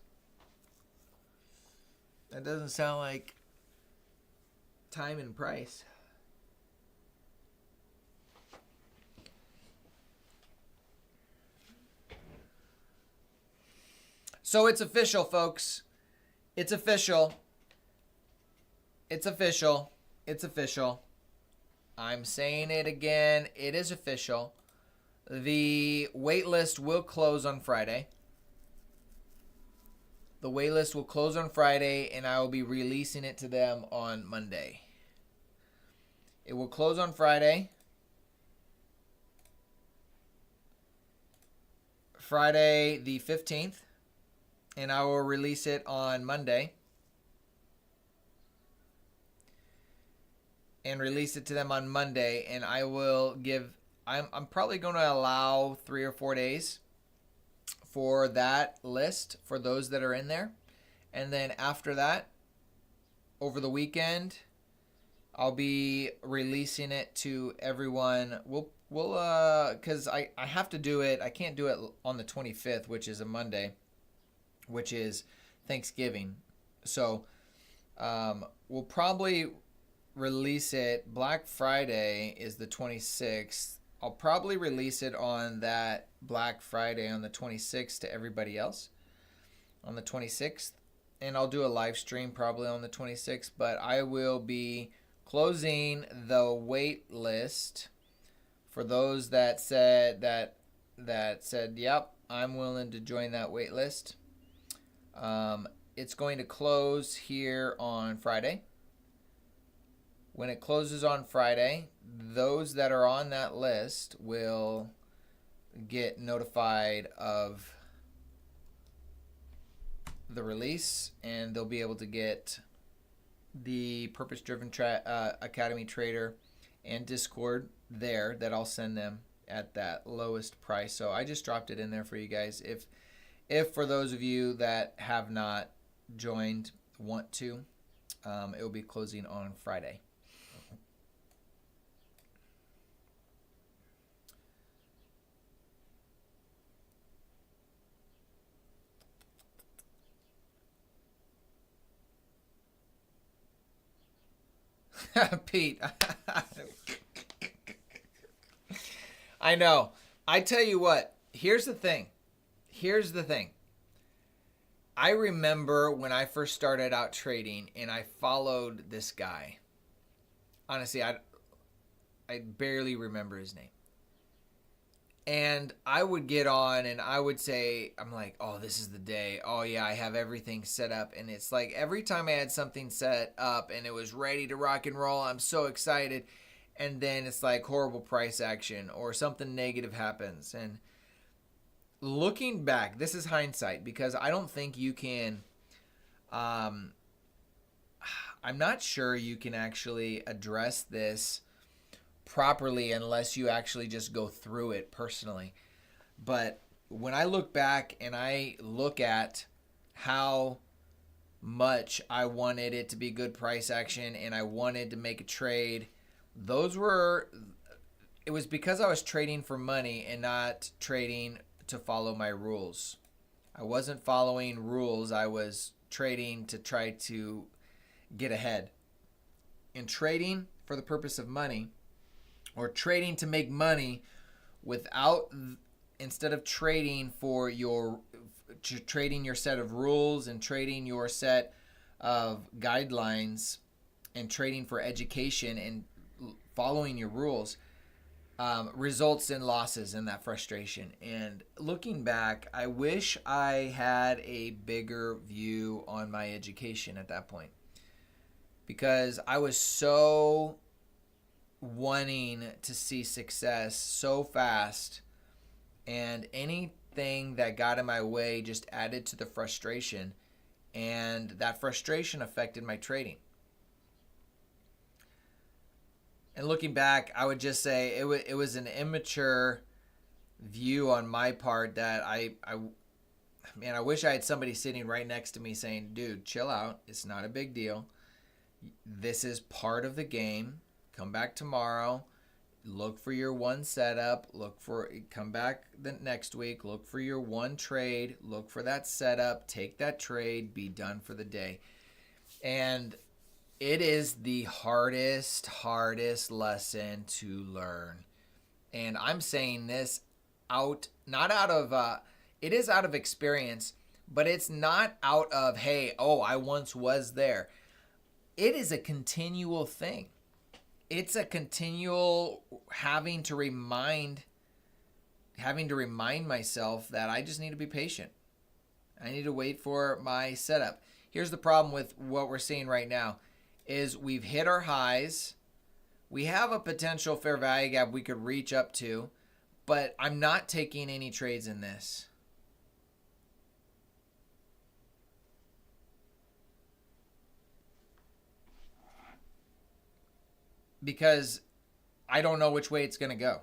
That doesn't sound like time and price. So it's official, folks. It's official. It's official. It's official. I'm saying it again. It is official. The wait list will close on Friday. The waitlist will close on Friday, and I will be releasing it to them on Monday. It will close on Friday. Friday the 15th, and I will release it on Monday. And release it to them on Monday, and I will give, I'm probably going to allow 3 or 4 days for that list for those that are in there. And then after that, over the weekend, I'll be releasing it to everyone. We'll because I have to do it. I can't do it on the 25th, which is a Monday, which is Thanksgiving. So we'll probably release it. Black Friday is the 26th. I'll probably release it on that Black Friday on the 26th to everybody else on the 26th. And I'll do a live stream probably on the 26th. But I will be closing the wait list for those that said yep, I'm willing to join that wait list. It's going to close here on Friday. When it closes on Friday, those that are on that list will get notified of the release, and they'll be able to get the Purpose-Driven Academy Trader and Discord there that I'll send them at that lowest price. So I just dropped it in there for you guys. If for those of you that have not joined want to, it will be closing on Friday. Pete. I know. I tell you what, here's the thing. I remember when I first started out trading and I followed this guy. Honestly, I barely remember his name. And I would get on and I would say, I'm like, oh, this is the day. Oh, yeah, I have everything set up. And it's like every time I had something set up and it was ready to rock and roll, I'm so excited. And then it's like horrible price action or something negative happens. And looking back, this is hindsight because I don't think you can, I'm not sure you can actually address this properly unless you actually just go through it personally. But when I look back and I look at how much I wanted it to be good price action and I wanted to make a trade, it was because I was trading for money and not trading to follow my rules. I wasn't following rules. I was trading to try to get ahead. And trading for the purpose of money, or trading to make money instead of trading for trading your set of rules and trading your set of guidelines and trading for education and following your rules, results in losses and that frustration. And looking back, I wish I had a bigger view on my education at that point, because I was so wanting to see success so fast, and anything that got in my way just added to the frustration, and that frustration affected my trading. And looking back, I would just say it was an immature view on my part that I wish I had somebody sitting right next to me saying, dude, chill out. It's not a big deal. This is part of the game. Come back tomorrow. Look for your one setup. Come back the next week. Look for your one trade. Look for that setup. Take that trade. Be done for the day. And it is the hardest lesson to learn. And I'm saying this it is out of experience, but it's not out of, hey, I once was there. It is a continual thing. It's a continual having to remind myself that I just need to be patient. I need to wait for my setup. Here's the problem with what we're seeing right now is we've hit our highs. We have a potential fair value gap we could reach up to, but I'm not taking any trades in this. Because I don't know which way it's going to go.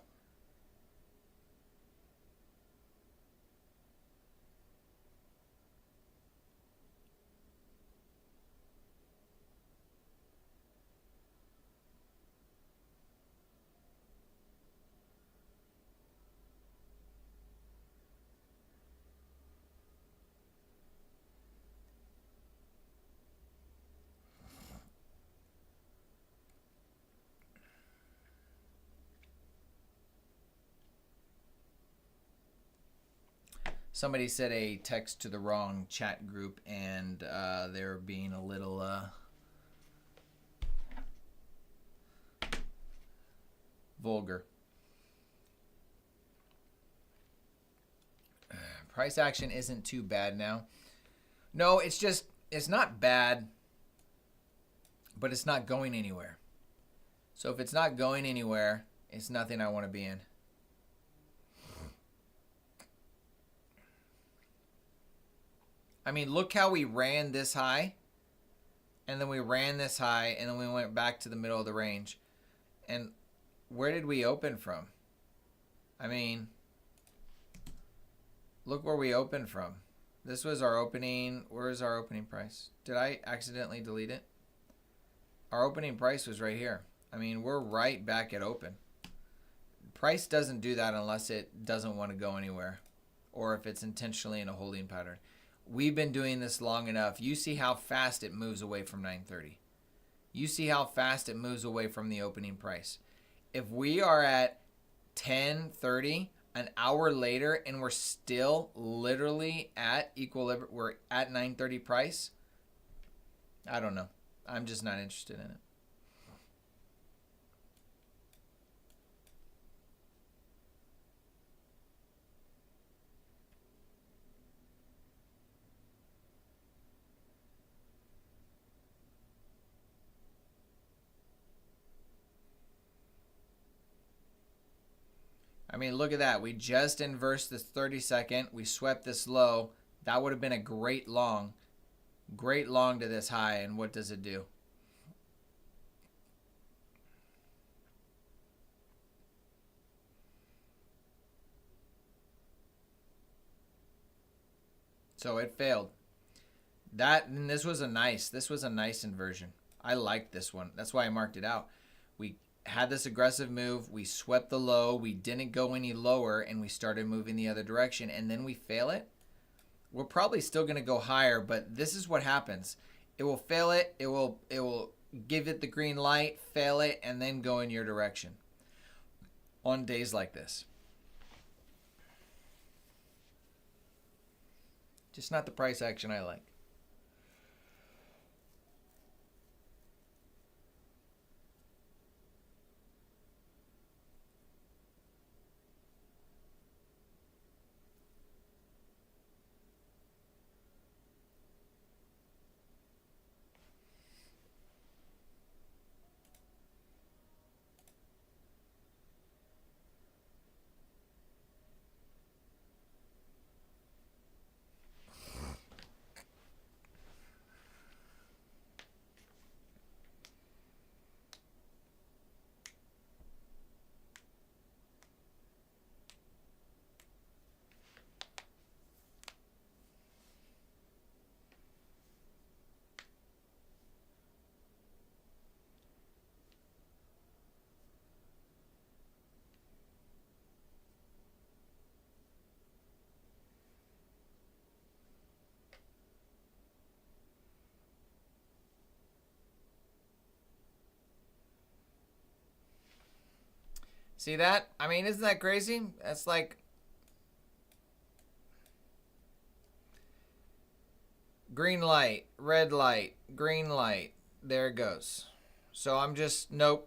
Somebody said a text to the wrong chat group, and they're being a little vulgar. Price action isn't too bad now. No, it's not bad, but it's not going anywhere. So if it's not going anywhere, it's nothing I want to be in. I mean, look how we ran this high, and then we ran this high, and then we went back to the middle of the range. And where did we open from? I mean, look where we opened from. This was our opening. Where is our opening price? Did I accidentally delete it? Our opening price was right here. I mean, we're right back at open. Price doesn't do that unless it doesn't want to go anywhere, or if it's intentionally in a holding pattern. We've been doing this long enough. You see how fast it moves away from 930. You see how fast it moves away from the opening price. If we are at 1030 an hour later and we're still literally at equilibrium, we're at 930 price, I don't know. I'm just not interested in it. I mean, look at that. We just inversed this 30-second. We swept this low. That would have been a great long to this high. And what does it do? So it failed. This was a nice inversion. I liked this one. That's why I marked it out. We had this aggressive move. We swept the low. We didn't go any lower, and we started moving the other direction. And then we fail it. We're probably still going to go higher, but this is what happens. It will fail it. It will give it the green light, fail it, and then go in your direction on days like this. Just not the price action I like. See that? I mean, isn't that crazy? That's like green light, red light, green light. There it goes. So I'm just, nope.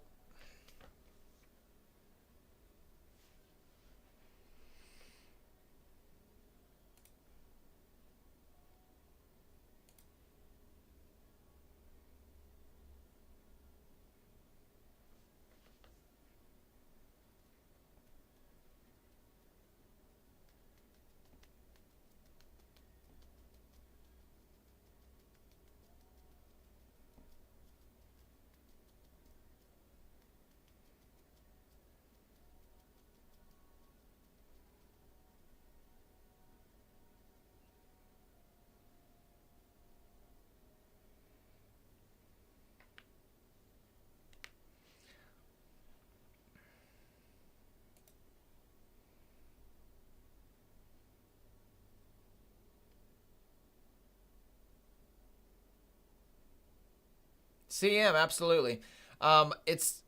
CM, absolutely.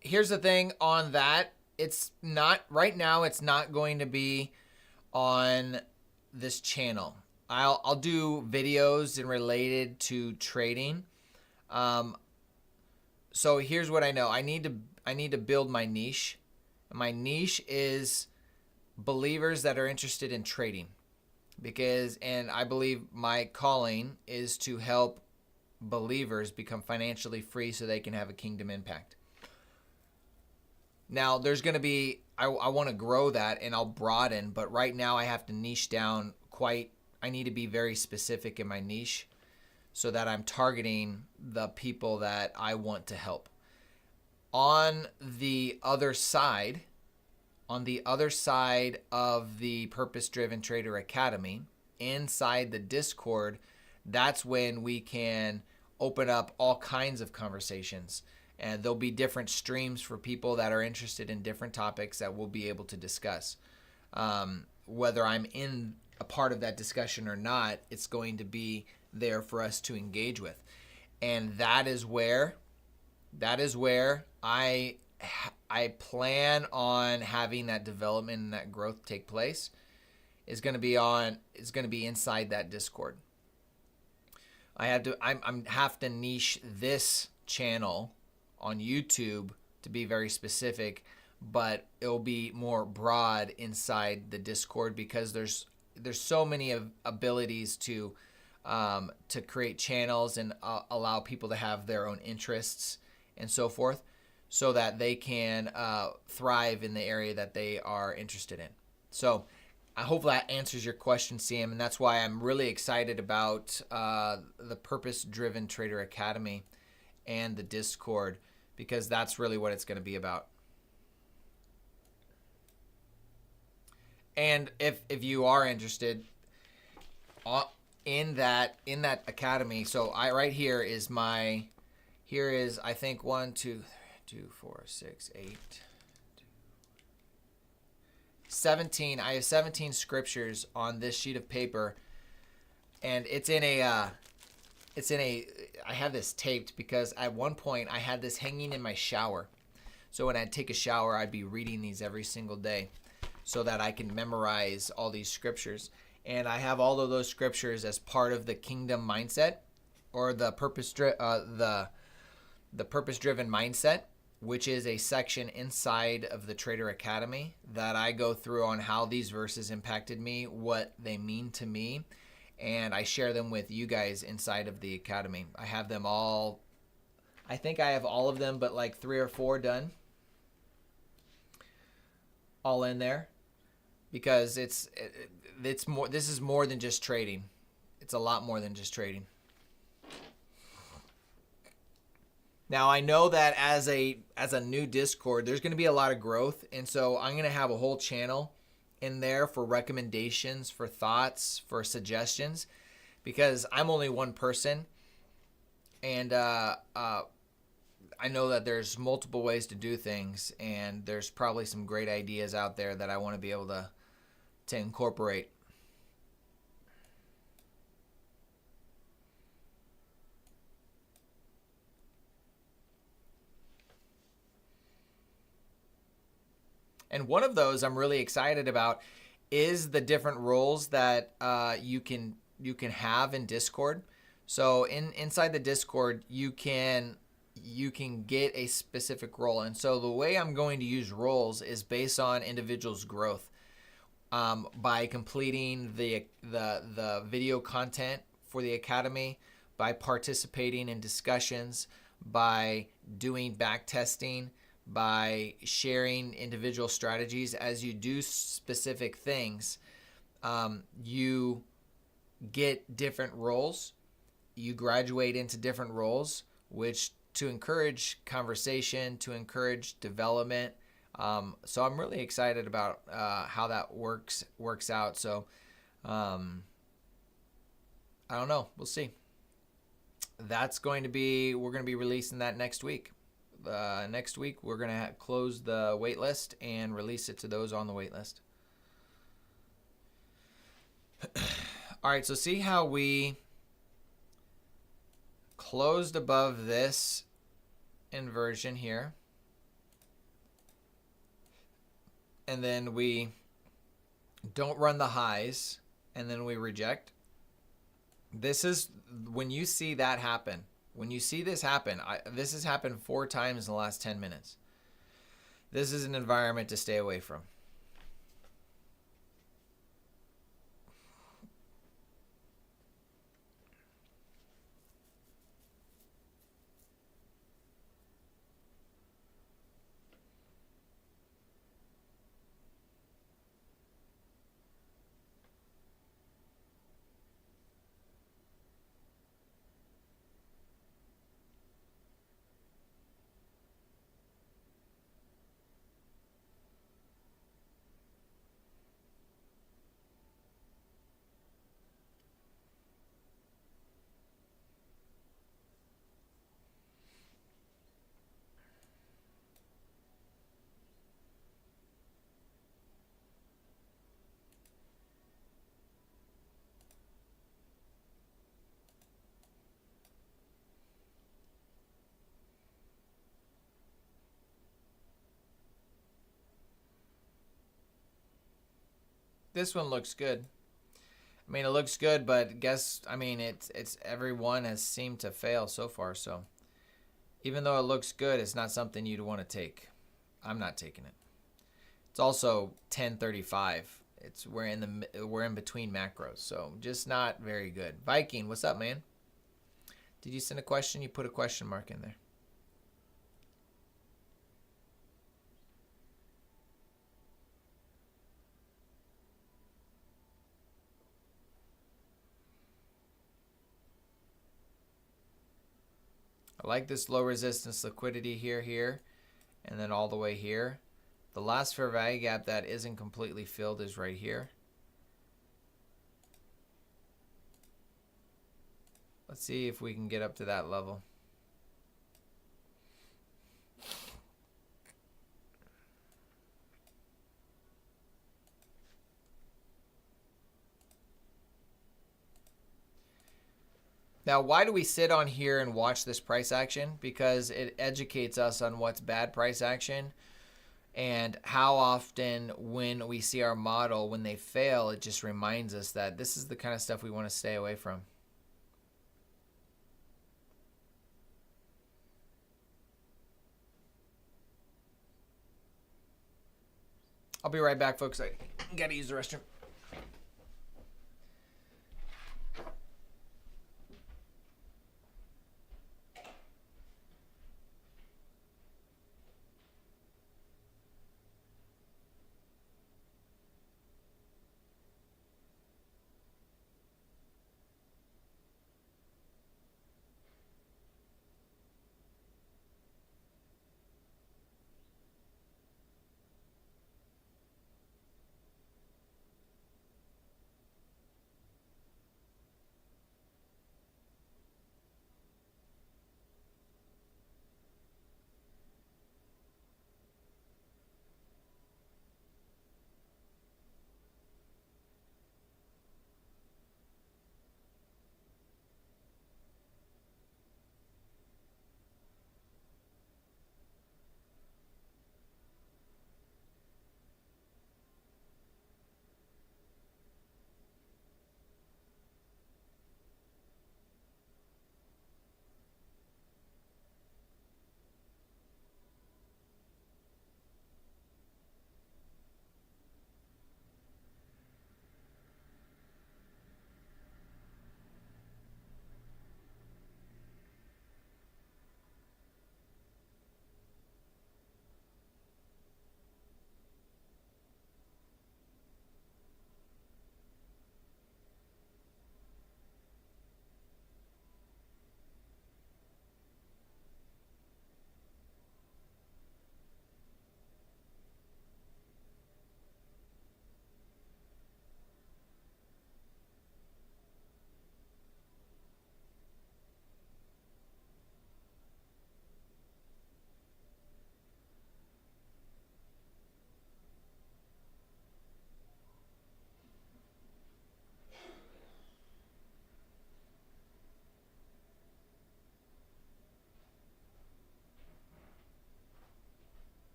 Here's the thing on that. It's not right now. It's not going to be on this channel. I'll do videos and related to trading. So here's what I know. I need to build my niche. My niche is believers that are interested in trading, and I believe my calling is to help believers become financially free so they can have a kingdom impact. Now, there's going to be, I want to grow that and I'll broaden, but right now I have to niche down I need to be very specific in my niche so that I'm targeting the people that I want to help. On the other side of the Purpose Driven Trader Academy, inside the Discord, that's when we can open up all kinds of conversations. And there'll be different streams for people that are interested in different topics that we'll be able to discuss. Whether I'm in a part of that discussion or not, it's going to be there for us to engage with. And that is where I plan on having that development and that growth take place. Is going to be inside that Discord. I have to niche this channel on YouTube to be very specific, but it'll be more broad inside the Discord because there's so many abilities to create channels and allow people to have their own interests and so forth, so that they can thrive in the area that they are interested in. So I hope that answers your question, Sam, and that's why I'm really excited about the Purpose Driven Trader Academy and the Discord, because that's really what it's going to be about. And if you are interested in that academy, so here is I think 1, 2, 4, 6, 8, 17. I have 17 scriptures on this sheet of paper, and I have this taped because at one point I had this hanging in my shower. So when I'd take a shower, I'd be reading these every single day so that I can memorize all these scriptures. And I have all of those scriptures as part of the kingdom mindset, or the purpose-driven mindset, which is a section inside of the Trader Academy that I go through on how these verses impacted me, what they mean to me, and I share them with you guys inside of the Academy. I have them all. I think I have all of them, but like 3 or 4 done. All in there, because it's more. This is more than just trading. It's a lot more than just trading. Now I know that as a new Discord, there's going to be a lot of growth, and so I'm going to have a whole channel in there for recommendations, for thoughts, for suggestions, because I'm only one person, and I know that there's multiple ways to do things, and there's probably some great ideas out there that I want to be able to incorporate. And one of those I'm really excited about is the different roles that you can have in Discord. So inside the Discord, you can get a specific role. And so the way I'm going to use roles is based on individuals' growth. By completing the video content for the Academy, by participating in discussions, by doing back testing, by sharing individual strategies. As you do specific things, you get different roles. You graduate into different roles, which to encourage conversation, to encourage development. So I'm really excited about how that works out. So I don't know. We'll see. We're going to be releasing that next week. Next week, we're going to close the wait list and release it to those on the wait list. All right, so see how we closed above this inversion here. And then we don't run the highs, and then we reject. This is when you see that happen. When you see this happen, this has happened 4 times in the last 10 minutes. This is an environment to stay away from. This one looks good. I mean, it looks good, but it's everyone has seemed to fail so far. So even though it looks good, it's not something you'd want to take. I'm not taking it. It's also 10:35. We're in between macros, so just not very good. Viking, what's up, man? Did you send a question? You put a question mark in there. I like this low resistance liquidity here, and then all the way here. The last fair value gap that isn't completely filled is right here. Let's see if we can get up to that level. Now, why do we sit on here and watch this price action? Because it educates us on what's bad price action and how often when we see our model, when they fail, it just reminds us that this is the kind of stuff we want to stay away from. I'll be right back, folks. I gotta use the restroom.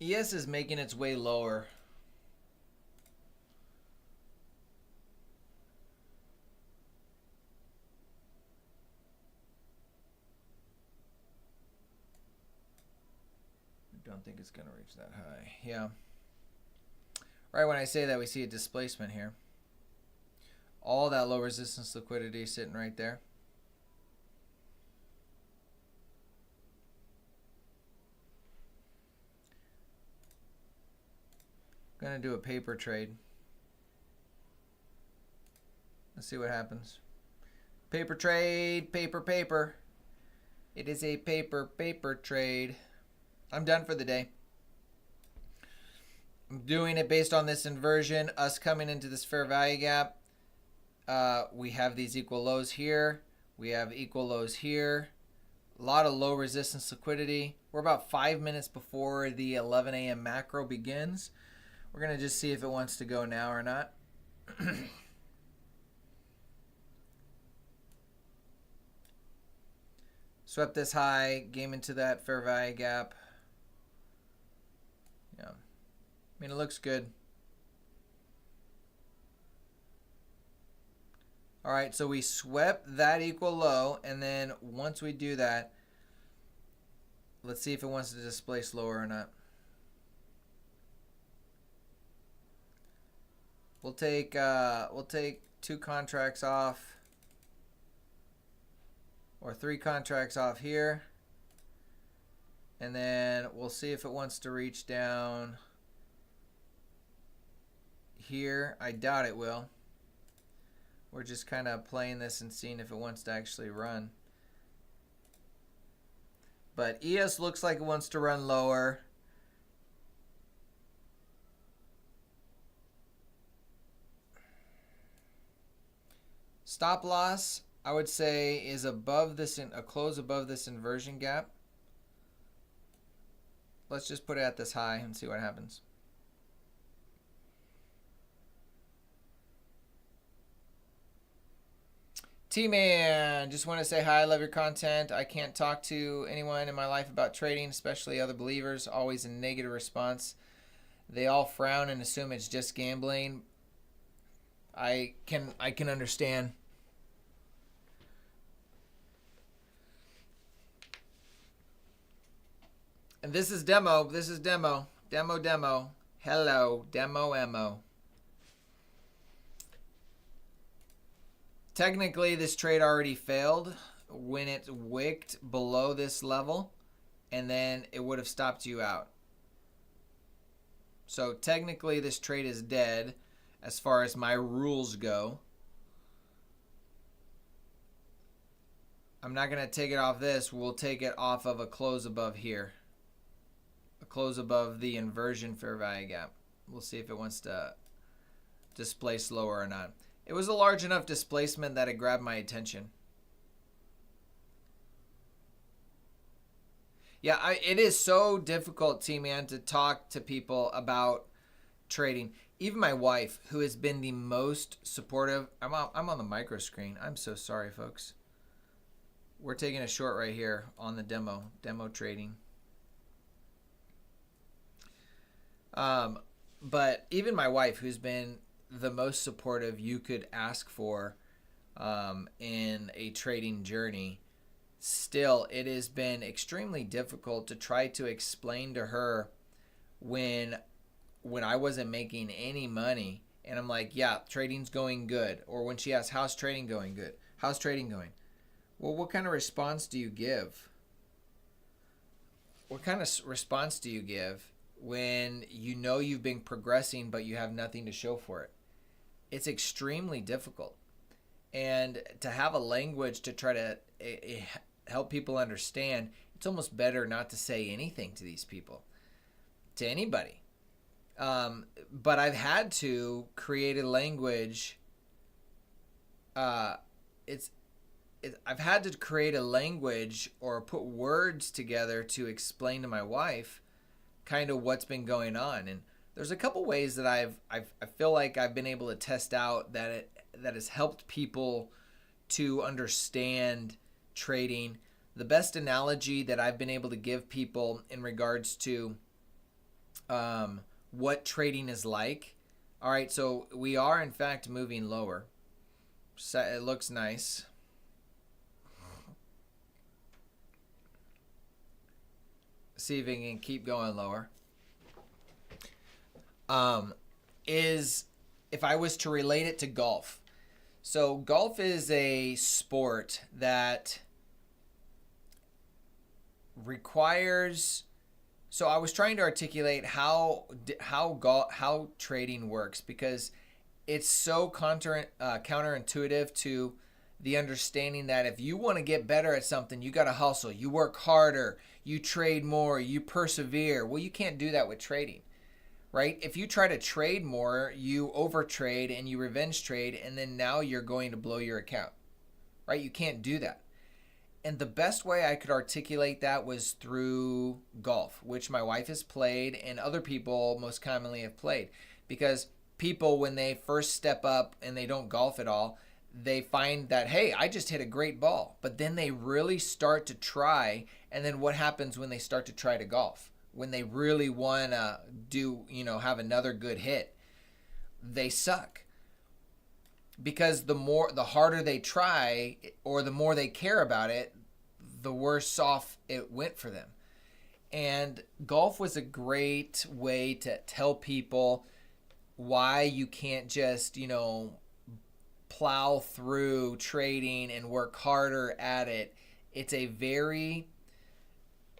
ES is making its way lower. I don't think it's going to reach that high. Yeah. Right when I say that, we see a displacement here. All that low resistance liquidity sitting right there. Gonna do a paper trade. Let's see what happens. Paper trade, paper. It is a paper trade. I'm done for the day. I'm doing it based on this inversion, us coming into this fair value gap. We have these equal lows here. We have equal lows here. A lot of low resistance liquidity. We're about 5 minutes before the 11 a.m. macro begins. We're going to just see if it wants to go now or not. Swept this high, came into that fair value gap. Yeah. I mean, it looks good. All right, so we swept that equal low, and then once we do that, let's see if it wants to displace lower or not. We'll take 2 contracts off, or 3 contracts off here, and then we'll see if it wants to reach down here. I doubt it will. We're just kind of playing this and seeing if it wants to actually run. But ES looks like it wants to run lower. Stop loss, I would say, is above this, a close above this inversion gap. Let's just put it at this high and see what happens. T-Man, just want to say hi. I love your content. I can't talk to anyone in my life about trading, especially other believers. Always a negative response. They all frown and assume it's just gambling. I can understand. And this is demo. This is demo. Demo. Hello, demo emo. Technically, this trade already failed when it wicked below this level, and then it would have stopped you out. So technically, this trade is dead as far as my rules go. I'm not going to take it off this. We'll take it off of a close above here. A close above the inversion fair value gap. We'll see if it wants to displace lower or not. It was a large enough displacement that it grabbed my attention. Yeah, it is so difficult, T-Man, to talk to people about trading. Even my wife, who has been the most supportive. I'm on the micro screen. I'm so sorry, folks. We're taking a short right here on the demo trading. But even my wife, who's been the most supportive you could ask for in a trading journey, still it has been extremely difficult to try to explain to her when I wasn't making any money and I'm like, yeah, trading's going good. Or when she asks, how's trading going? Good. How's trading going? Well, what kind of response do you give? What kind of response do you give when you know you've been progressing but you have nothing to show for it? It's extremely difficult. And to have a language to try to help people understand, it's almost better not to say anything to these people, to anybody. But I've had to create a language. I've had to create a language or put words together to explain to my wife kind of what's been going on. And there's a couple ways that I feel like I've been able to test out that has helped people to understand trading. The best analogy that I've been able to give people in regards to what trading is like. All right, so we are in fact moving lower. So it looks nice. See if we can keep going lower. Is if I was to relate it to golf. So golf is a sport that requires. So I was trying to articulate how trading works, because it's so counterintuitive to the understanding that if you want to get better at something, you got to hustle, you work harder, you trade more, you persevere. Well, you can't do that with trading, right? If you try to trade more, you overtrade and you revenge trade, and then now you're going to blow your account, right? You can't do that. And the best way I could articulate that was through golf, which my wife has played and other people most commonly have played. Because people, when they first step up and they don't golf at all, they find that, hey, I just hit a great ball. But then they really start to try. And then what happens when they start to try to golf? When they really want to have another good hit, they suck. Because the harder they try, or the more they care about it, the worse off it went for them. And golf was a great way to tell people why you can't just, plow through trading and work harder at it. It's a very,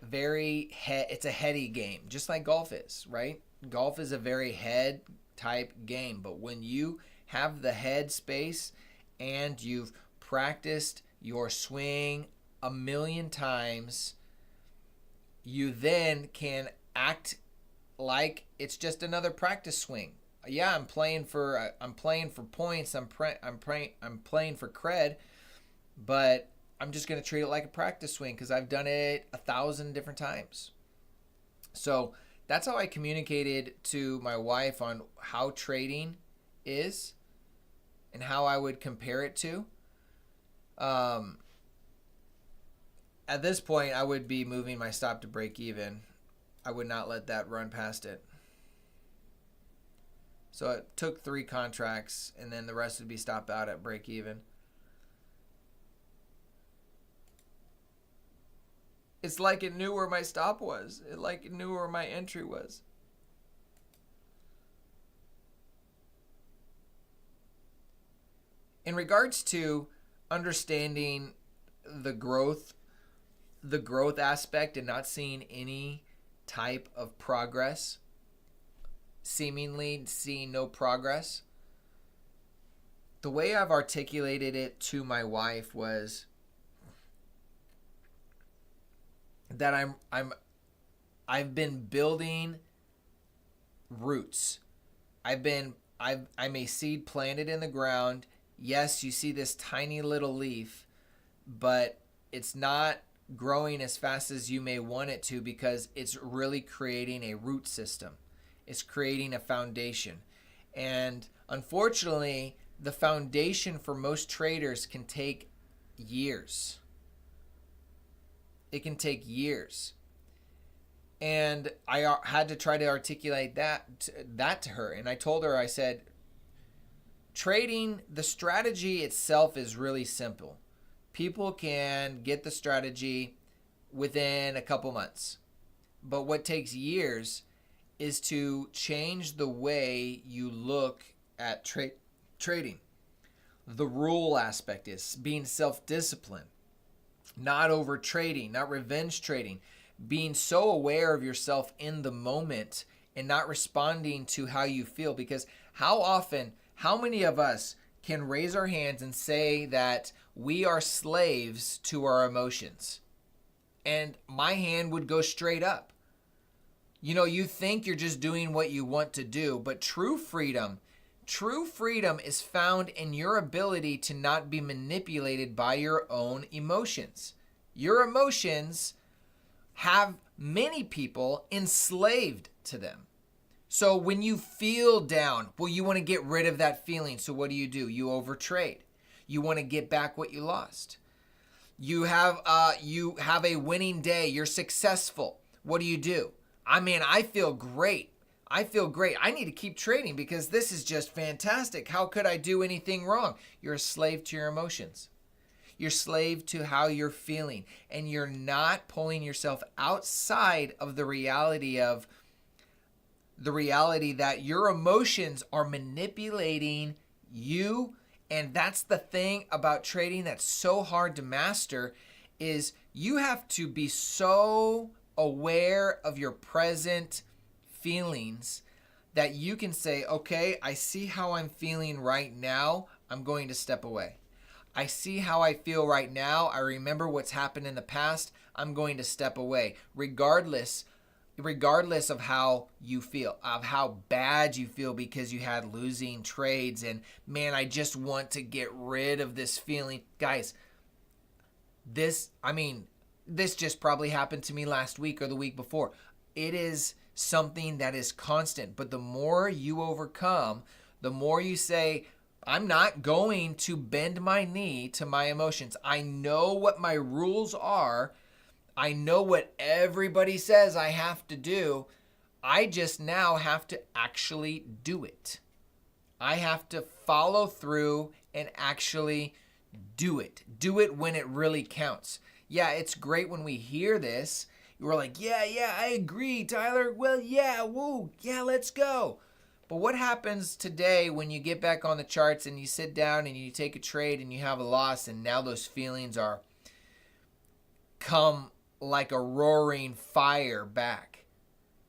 it's a heady game, just like golf is, right? Golf is a very head type game, but when you have the head space and you've practiced your swing a million times, you then can act like it's just another practice swing. Yeah, I'm playing for points. I'm playing for cred, but I'm just going to treat it like a practice swing because I've done it 1,000 different times. So that's how I communicated to my wife on how trading is and how I would compare it to. At this point, I would be moving my stop to break even. I would not let that run past it. So it took 3 contracts, and then the rest would be stopped out at break even. It's like it knew where my stop was. It knew where my entry was. In regards to understanding the growth aspect and not seeing any type of progress, seemingly seeing no progress, the way I've articulated it to my wife was that I've been building roots. I'm a seed planted in the ground. Yes, you see this tiny little leaf, but it's not growing as fast as you may want it to because it's really creating a root system. It's creating a foundation. And unfortunately, the foundation for most traders can take years. It can take years. And I had to try to articulate that to her. And I told her, I said, trading, the strategy itself is really simple. People can get the strategy within a couple months. But what takes years is to change the way you look at trading. The rule aspect is being self-disciplined, not over trading, not revenge trading, being so aware of yourself in the moment and not responding to how you feel. Because how many of us can raise our hands and say that we are slaves to our emotions? And my hand would go straight up. You think you're just doing what you want to do, but true freedom is found in your ability to not be manipulated by your own emotions. Your emotions have many people enslaved to them. So when you feel down, well, you want to get rid of that feeling. So what do? You overtrade. You want to get back what you lost. You have a winning day. You're successful. What do? I feel great. I feel great. I need to keep trading because this is just fantastic. How could I do anything wrong? You're a slave to your emotions. You're slave to how you're feeling, and you're not pulling yourself outside of the reality that your emotions are manipulating you. And that's the thing about trading that's so hard to master, is you have to be so aware of your present feelings that you can say, okay, I see how I'm feeling right now. I'm going to step away. I see how I feel right now. I remember what's happened in the past. I'm going to step away, regardless of how you feel, of how bad you feel because you had losing trades, and man, I just want to get rid of this feeling. Guys, this just probably happened to me last week or the week before. It is something that is constant, but the more you overcome, the more you say, I'm not going to bend my knee to my emotions. I know what my rules are. I know what everybody says I have to do. I just now have to actually do it. I have to follow through and actually do it. Do it when it really counts. Yeah, it's great when we hear this. We're like, yeah, I agree, Tyler. Well, yeah, woo, yeah, let's go. But what happens today when you get back on the charts and you sit down and you take a trade and you have a loss, and now those feelings are come like a roaring fire back?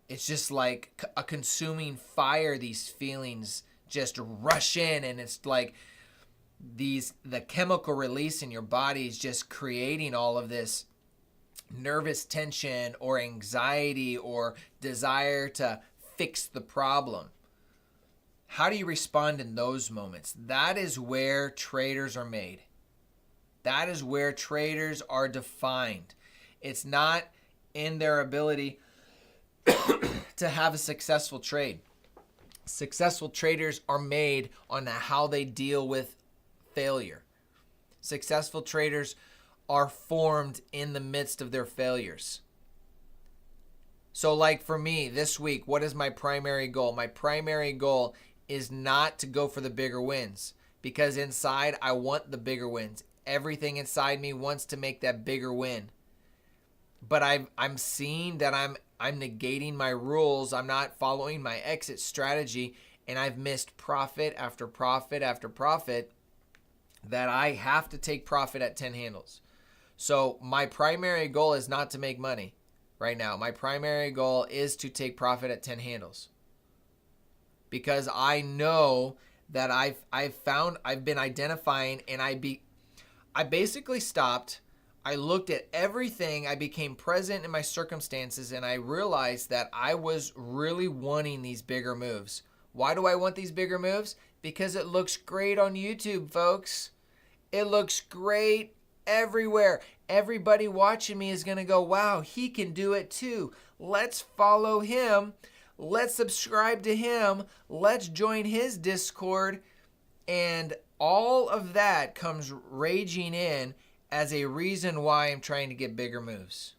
It's just like a consuming fire. These feelings just rush in, and it's like the chemical release in your body is just creating all of this nervous tension or anxiety or desire to fix the problem. How do you respond in those moments? That is where traders are made. That is where traders are defined. It's not in their ability to have a successful trade. Successful traders are made on how they deal with failure. Successful traders are formed in the midst of their failures. So like for me this week, what is my primary goal? My primary goal is not to go for the bigger wins, because inside I want the bigger wins. Everything inside me wants to make that bigger win. But I'm seeing that I'm negating my rules. I'm not following my exit strategy, and I've missed profit after profit after profit that I have to take profit at 10 handles. So my primary goal is not to make money right now. My primary goal is to take profit at 10 handles, because I know that I've been identifying, and I basically stopped. I looked at everything. I became present in my circumstances, and I realized that I was really wanting these bigger moves. Why do I want these bigger moves? Because it looks great on YouTube, folks. It looks great everywhere. Everybody watching me is going to go, wow, he can do it too. Let's follow him. Let's subscribe to him. Let's join his Discord. And all of that comes raging in as a reason why I'm trying to get bigger moves.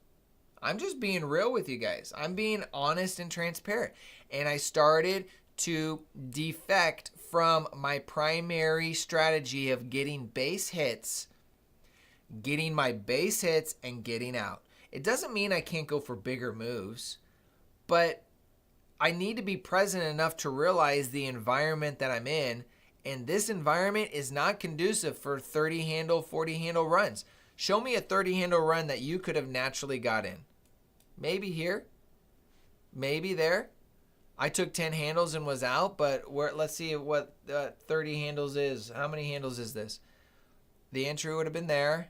I'm just being real with you guys. I'm being honest and transparent. And I started to defect from my primary strategy of getting base hits, getting my base hits and getting out. It doesn't mean I can't go for bigger moves, but I need to be present enough to realize the environment that I'm in. And this environment is not conducive for 30 handle, 40 handle runs. Show me a 30 handle run that you could have naturally got in. Maybe here, maybe there. I took 10 handles and was out, but let's see what 30 handles is. How many handles is this? The entry would have been there.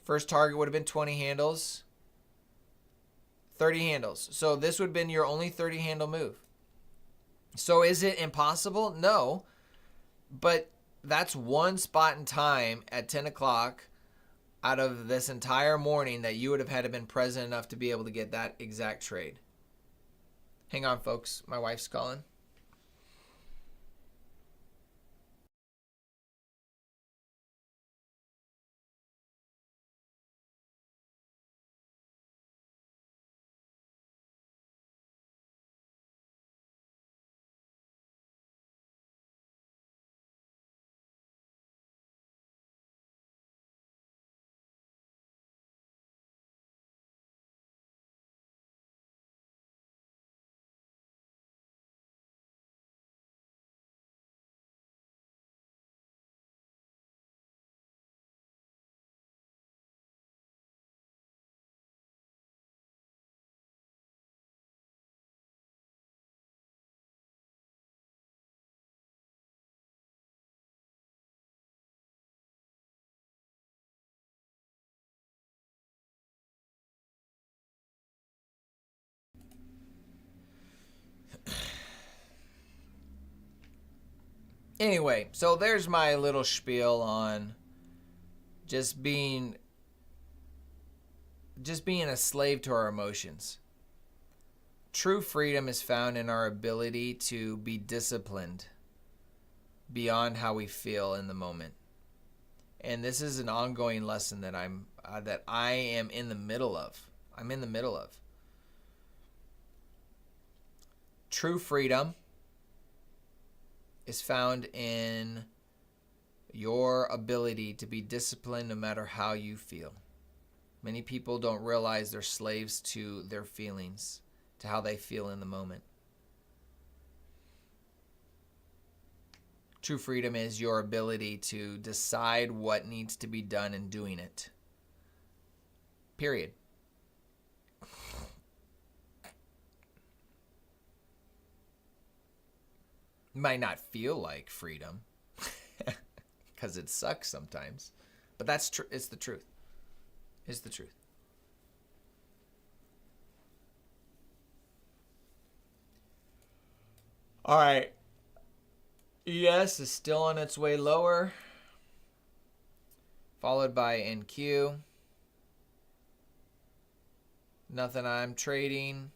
First target would have been 20 handles. 30 handles. So this would have been your only 30 handle move. So is it impossible? No. But that's one spot in time at 10 o'clock out of this entire morning that you would have had to been present enough to be able to get that exact trade. Hang on, folks. My wife's calling. Anyway, so there's my little spiel on just being a slave to our emotions. True freedom is found in our ability to be disciplined beyond how we feel in the moment. And this is an ongoing lesson that I am in the middle of. True freedom is found in your ability to be disciplined no matter how you feel. Many people don't realize they're slaves to their feelings, to how they feel in the moment. True freedom is your ability to decide what needs to be done and doing it. Period. Might not feel like freedom because it sucks sometimes, but that's true. It's the truth. It's the truth. All right. ES is still on its way lower, followed by NQ. Nothing I'm trading.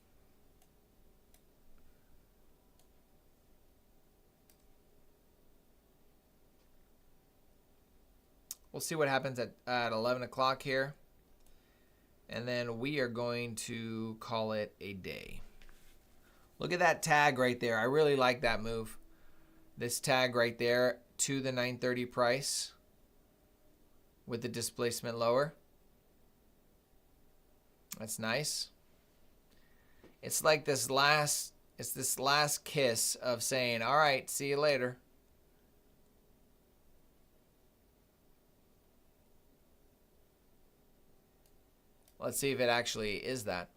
We'll see what happens at 11 o'clock here. And then we are going to call it a day. Look at that tag right there. I really like that move. This tag right there to the 930 price with the displacement lower. That's nice. It's like this last kiss of saying, all right, see you later. Let's see if it actually is that.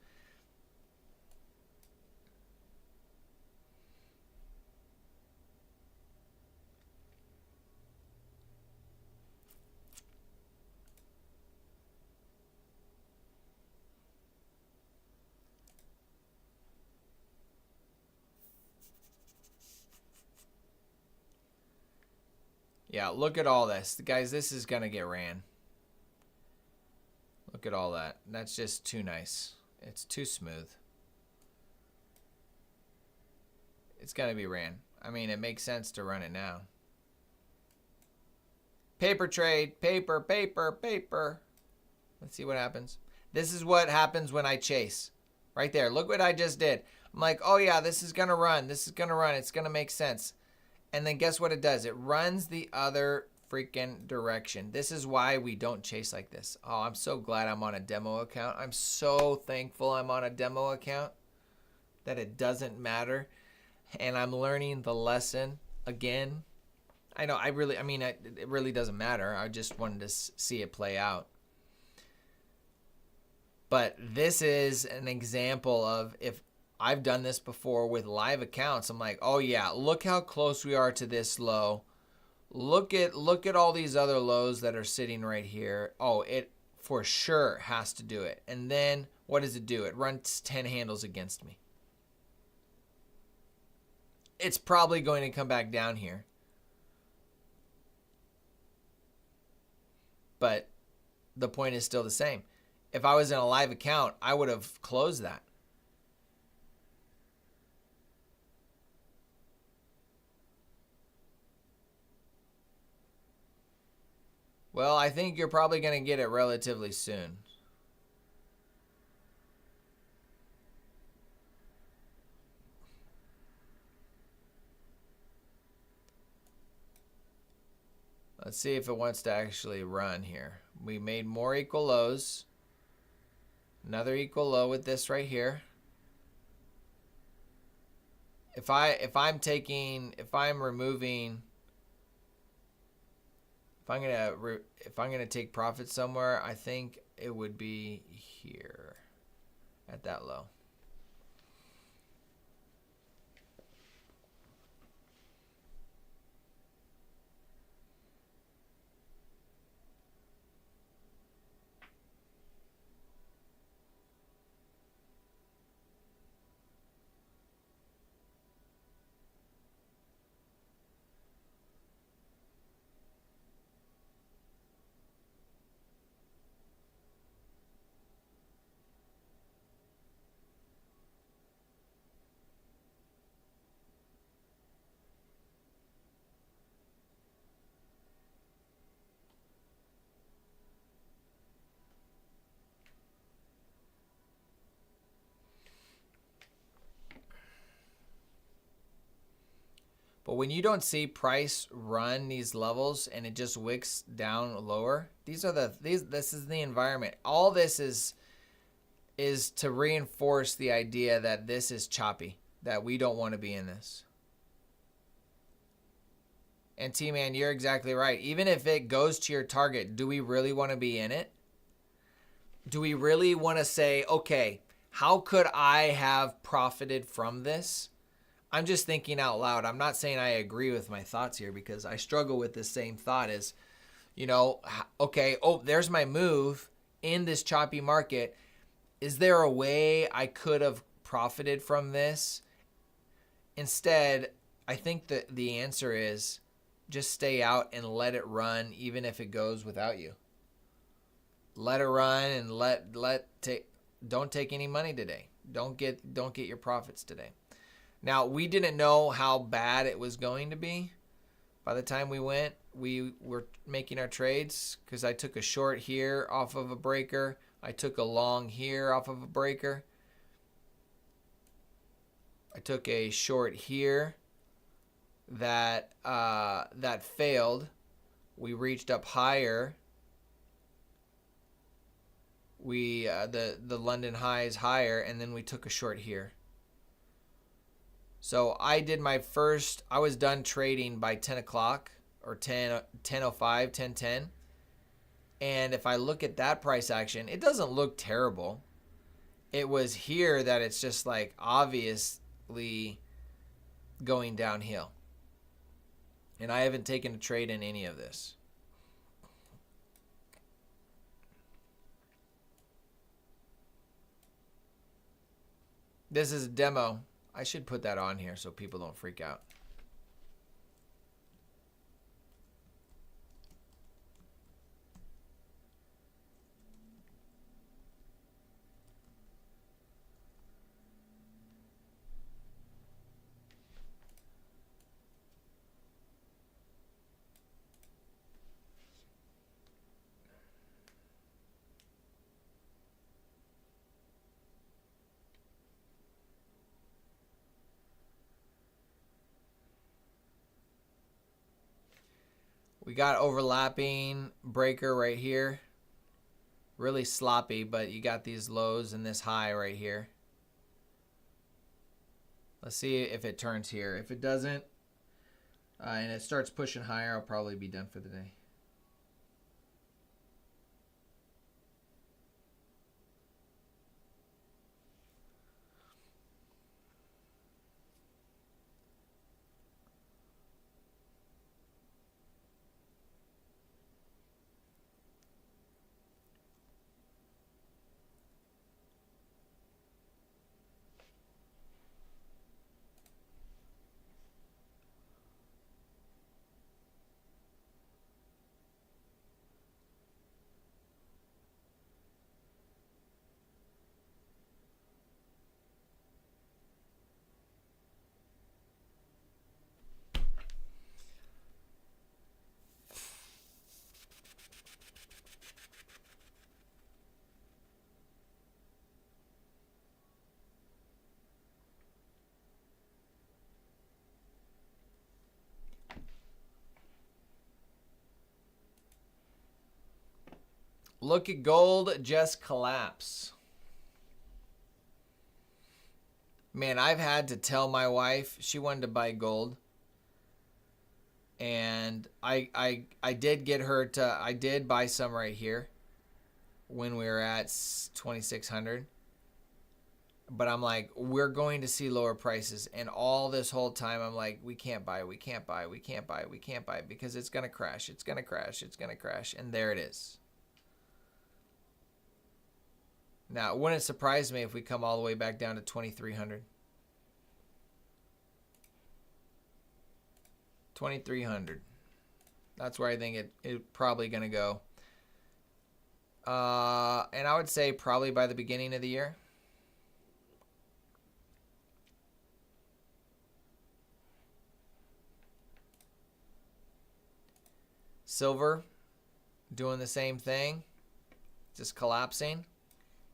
Yeah, look at all this. Guys, this is going to get ran. Look at all that. That's just too nice. It's too smooth. It's going to be ran. I mean, it makes sense to run it now. Paper trade. Paper, paper, paper. Let's see what happens. This is what happens when I chase. Right there. Look what I just did. I'm like, oh yeah, this is going to run. This is going to run. It's going to make sense. And then guess what it does? It runs the other freaking direction. This is why we don't chase like this. Oh, I'm so glad I'm on a demo account. I'm so thankful I'm on a demo account that it doesn't matter. And I'm learning the lesson again. I know, it really doesn't matter. I just wanted to see it play out. But this is an example of if I've done this before with live accounts. I'm like, oh yeah, look how close we are to this low. Look at all these other lows that are sitting right here. Oh, it for sure has to do it. And then what does it do? It runs 10 handles against me. It's probably going to come back down here. But the point is still the same. If I was in a live account, I would have closed that. Well, I think you're probably going to get it relatively soon. Let's see if it wants to actually run here. We made more equal lows. Another equal low with this right here. If I'm gonna take profit somewhere, I think it would be here at that low. But when you don't see price run these levels and it just wicks down lower, this is the environment. All this is to reinforce the idea that this is choppy, that we don't want to be in this. And T-Man, you're exactly right. Even if it goes to your target, do we really want to be in it? Do we really want to say, okay, how could I have profited from this? I'm just thinking out loud. I'm not saying I agree with my thoughts here because I struggle with the same thought as, okay, there's my move in this choppy market. Is there a way I could have profited from this? Instead, I think that the answer is just stay out and let it run, even if it goes without you. Let it run and don't take any money today. Don't get your profits today. Now, we didn't know how bad it was going to be. By the time we went, we were making our trades because I took a short here off of a breaker. I took a long here off of a breaker. I took a short here that failed. We reached up higher. The London high is higher, and then we took a short here. So I was done trading by 10 o'clock or 10:05, 10:10. And if I look at that price action, it doesn't look terrible. It was here that it's just like obviously going downhill. And I haven't taken a trade in any of this. This is a demo. I should put that on here so people don't freak out. We got overlapping breaker right here. Really sloppy, but you got these lows and this high right here. Let's see if it turns here. If it doesn't, and it starts pushing higher, I'll probably be done for the day. Look at gold just collapse. Man, I've had to tell my wife she wanted to buy gold. And I did get her to, I did buy some right here when we were at 2,600. But I'm like, we're going to see lower prices. And all this whole time, I'm like, we can't buy, we can't buy, we can't buy, we can't buy because it's going to crash, it's going to crash, it's going to crash. And there it is. Now, it wouldn't surprise me if we come all the way back down to 2,300. 2,300. That's where I think it's probably going to go. And I would say probably by the beginning of the year. Silver doing the same thing, just collapsing.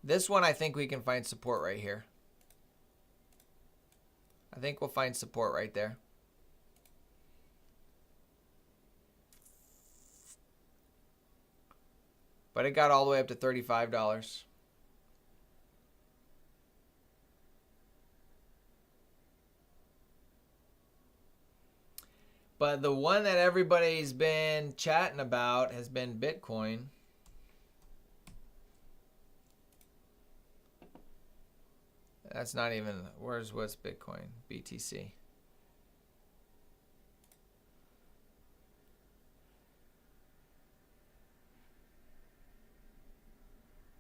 This one, I think we can find support right here. I think we'll find support right there. But it got all the way up to $35. But the one that everybody's been chatting about has been Bitcoin. That's not even, what's Bitcoin? BTC.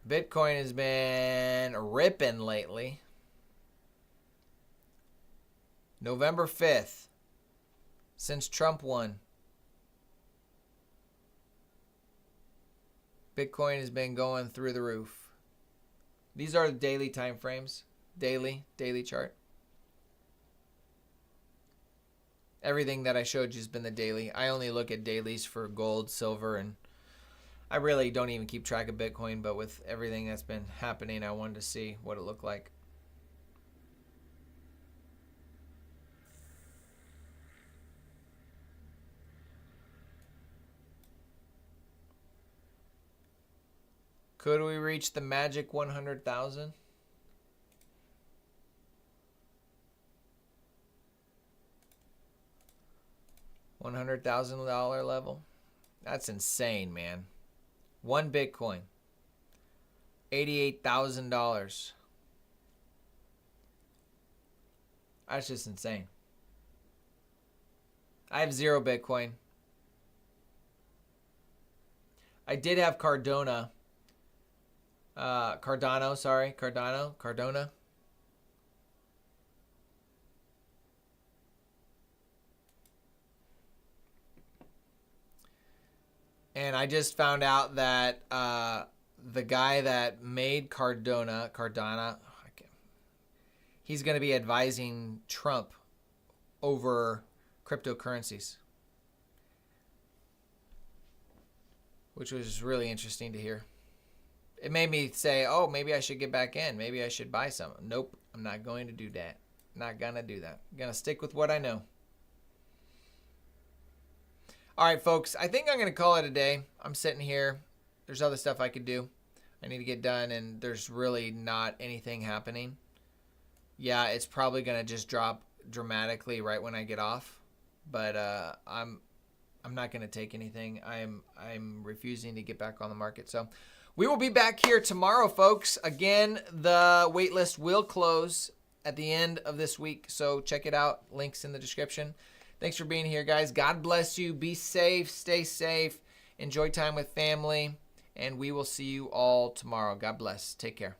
Bitcoin has been ripping lately. November 5th, since Trump won, Bitcoin has been going through the roof. These are the daily time frames. Daily chart. Everything that I showed you has been the daily. I only look at dailies for gold, silver, and I really don't even keep track of Bitcoin, but with everything that's been happening, I wanted to see what it looked like. Could we reach the magic 100,000? $100,000 level? That's insane, man. One Bitcoin, $88,000. That's just insane. I have 0 Bitcoin. I did have Cardano. Cardano. And I just found out that the guy that made Cardano, he's going to be advising Trump over cryptocurrencies, which was really interesting to hear. It made me say, oh, maybe I should get back in. Maybe I should buy some. Nope, I'm not going to do that. Not going to do that. I'm going to stick with what I know. All right, folks, I think I'm going to call it a day. I'm sitting here. There's other stuff I could do. I need to get done, and there's really not anything happening. Yeah, it's probably going to just drop dramatically right when I get off, but I'm not going to take anything. I'm refusing to get back on the market. So we will be back here tomorrow, folks. Again, the wait list will close at the end of this week, so check it out. Links in the description. Thanks for being here, guys. God bless you. Be safe. Stay safe. Enjoy time with family. And we will see you all tomorrow. God bless. Take care.